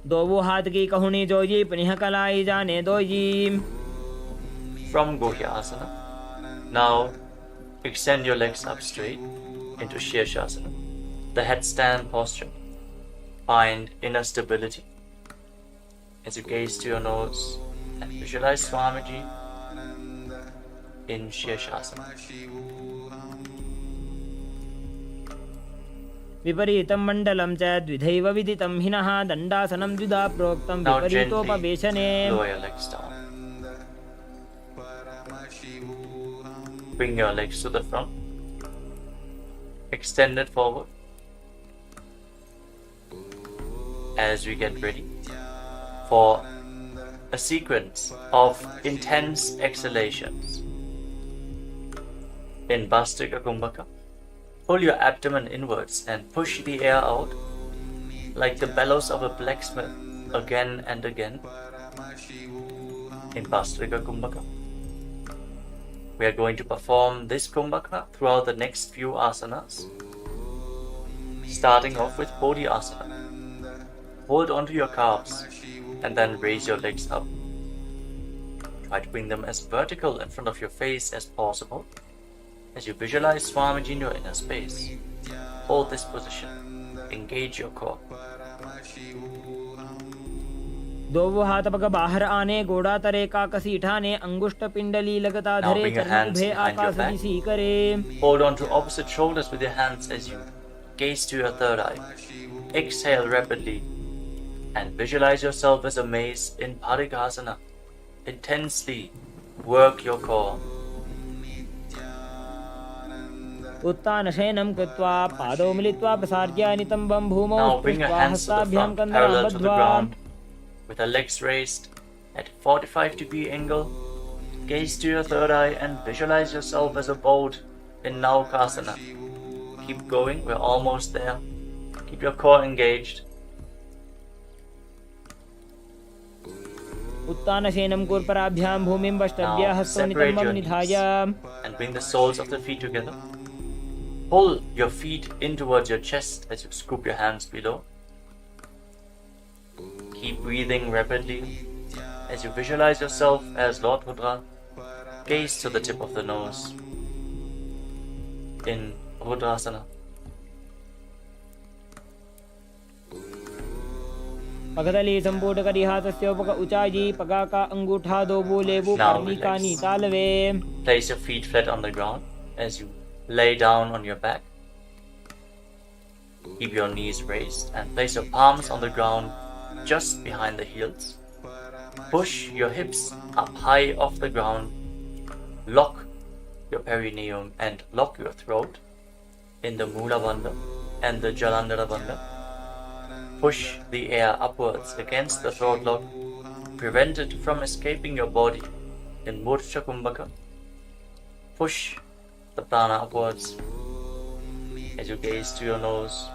दोवो हाथ की कहुनी जोजी पुनः कलाई जाने doji. From Gohi Asana, now extend your legs up straight into Shirshasana, the headstand posture. Find inner stability. As you gaze to your nose and visualize Swamiji in Shirshasana. विपरीतं मण्डलं च द्विधैव विदितं हिनः दण्डासनं द्विधा प्रोक्तं Now विपरीतोपवेशने. gently lower your legs down. Bring your legs to the front. Extend it forward. As we get ready for a sequence of intense exhalations. In Bhastrika Kumbhaka, pull your abdomen inwards and push the air out like the bellows of a blacksmith again and again. In Bhastrika Kumbhaka, we are going to perform this Kumbhaka throughout the next few asanas, starting off with Bodhi Asana. Hold onto your calves and then raise your legs up. Try to bring them as vertical in front of your face as possible. As you visualize Swamiji in your inner space, hold this position. Engage your core. दोवो हाथ पग बाहर आने गोड़ा तरे काकसी ठाने अंगुष्ठ पिंडली लगता Now धरे bring your चरण hands उभे behind your आकाश back. दिसी करे. Hold on to opposite shoulders with your hands as you gaze to your third eye. Exhale rapidly and visualize yourself as a mace in Parikasana. Intensely work your core. उत्तान शयनं कृत्वा पादौ मिलित्वा प्रसार्य नितम्बं भूमौ Now bring your स्पृष्ट्वा hands to the हस्ताभ्यां front, कन्दरां parallel to the बद्ध्वा. ground, with the legs raised at 45-degree angle. Gaze to your third eye and visualize yourself as a boat in Naukasana. Keep going, we're almost there. Keep your core engaged. उत्तान शयनं कूर्पराभ्यां भूमिं वष्टभ्य Now हस्तौ separate नितम्बं your निधाय. knees and bring the soles of the feet together. Pull your feet in towards your chest as you scoop your hands below. Keep breathing rapidly as you visualize yourself as Lord Rudra. Gaze to the tip of the nose in Rudrasana. पगदली संपूट करी हाथस्य उपक उचाजी पगा का अंगूठा दो बोलेबु Now कर्णिका relax. नीतालवे. Place your feet flat on the ground as you lay down on your back. Keep your knees raised and place your palms on the ground just behind the heels. Push your hips up high off the ground. Lock your perineum and lock your throat in the Mula Bandha and the Jalandhara Bandha. Push the air upwards against the throat lock. Prevent it from escaping your body in Murcha Kumbhaka. Push the prana upwards as you gaze to your nose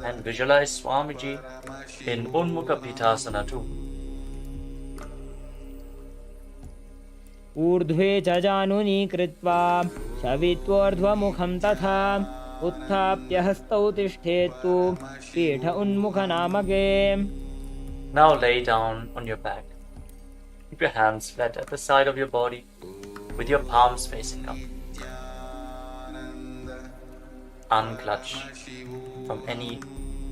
and visualize Swamiji in Unmukha Pitasana too. ऊर्ध्वे च जानुनी कृत्वा शवित्वोर्ध्वमुखं तथा उत्थाप्य हस्तौ तिष्ठेत्तु पीठ उन्मुखनामके. Now lay down on your back. Keep your hands flat at the side of your body with your palms facing up. Unclutch from any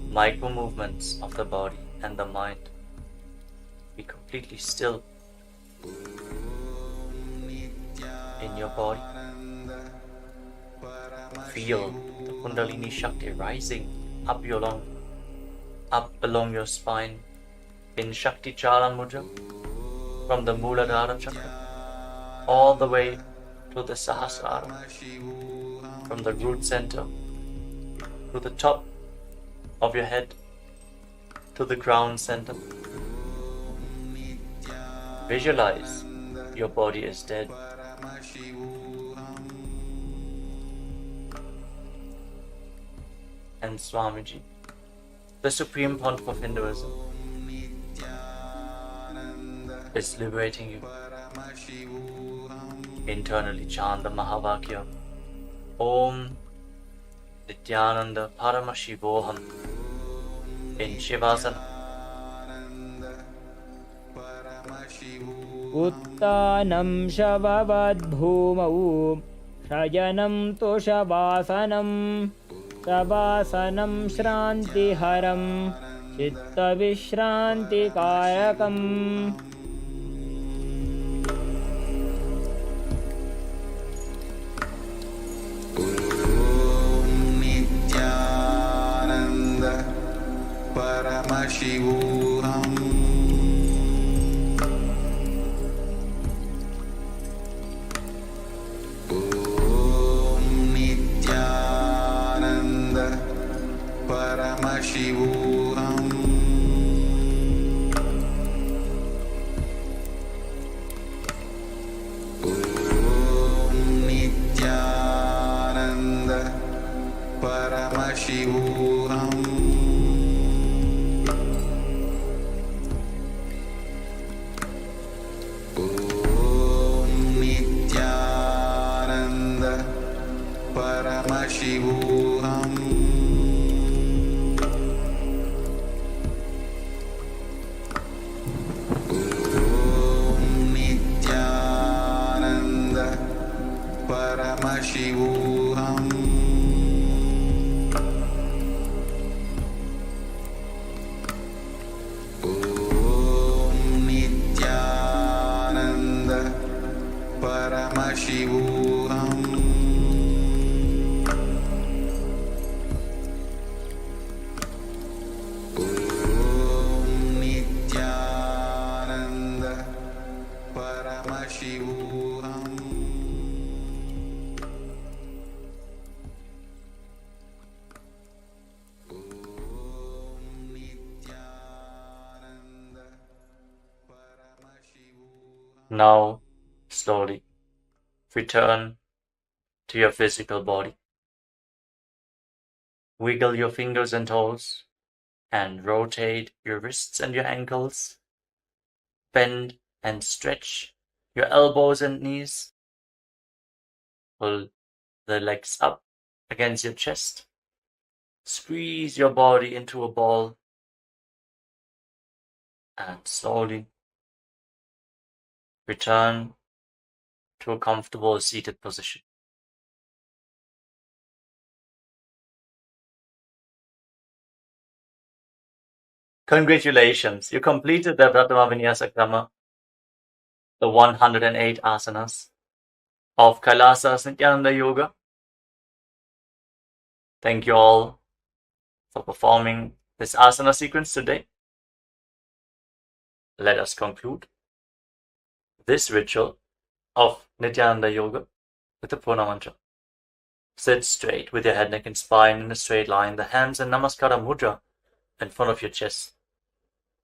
micro movements of the body and the mind. Be completely still in your body. Feel the Kundalini Shakti rising up along your spine in Shakti Chala Mudra from the Muladhara Chakra all the way to the Sahasrara, from the root center to the top of your head to the ground center. Visualize your body is dead. And Swamiji, the Supreme Pontiff of Hinduism, is liberating you. Internally chant the Mahavakya, Om Nithyananda Paramashiva Himself in Shivasana. Uttanam Shavavad Bhumau Shayanam Toshabasanam Savasanam Shrantiharam Chitta Vishranti Kayakam. Nithyananda Paramashiva Paramashivam Om Nithyananda Paramashivam Om Nithyananda Paramashivam Paramashivam Om Nithyananda Paramashivam Om Nithyananda Paramashivam. Now, slowly, return to your physical body. Wiggle your fingers and toes and rotate your wrists and your ankles. Bend and stretch your elbows and knees. Pull the legs up against your chest. Squeeze your body into a ball. And slowly return to a comfortable seated position. Congratulations, you completed the Prathama Vinyasa Krama, the 108 asanas of KAILASA Nithyananda Yoga. Thank you all for performing this asana sequence today. Let us conclude this ritual of Nithyananda Yoga with the Purna Mantra. Sit straight with your head, neck and spine in a straight line, the hands in Namaskara Mudra in front of your chest.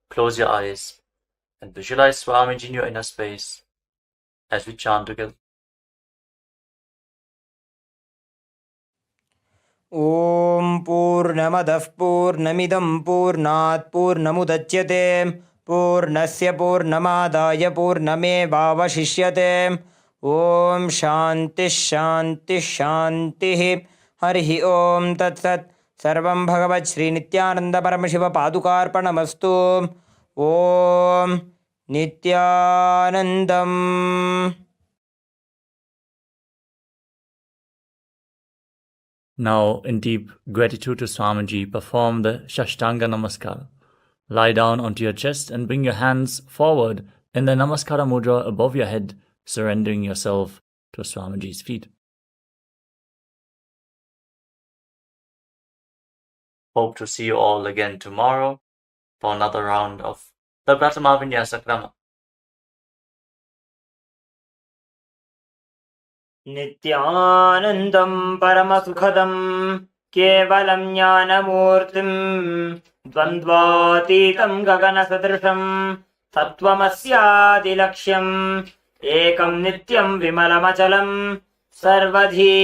Close your eyes and visualize Swamiji in your inner space as we chant together. Om Purnamadah Purnamidam Purnat Purnamudachyate Purnasya Purnamadaya Purnamevavashishyate. Om Shanti Shanti Shanti. Harihi Om Tat Sat. Sarvam Bhagavat Sri Nithyananda Paramashiva Padukarpanamastu. Om नित्यानन्दम्। Now, in deep gratitude to Swamiji, perform the Shashtanga Namaskara. Lie down onto your chest and bring your hands forward in the Namaskara Mudra above your head, surrendering yourself to Swamiji's feet. Hope to see you all again tomorrow for another round of the Prathama Vinyasa Krama. नित्यानन्दं परमसुखदं केवलं ज्ञानमूर्तिं द्वन्द्वातीतं गगनसदृशं तत्त्वमस्यादिलक्ष्यम् एकं नित्यं विमलमचलं सर्वधी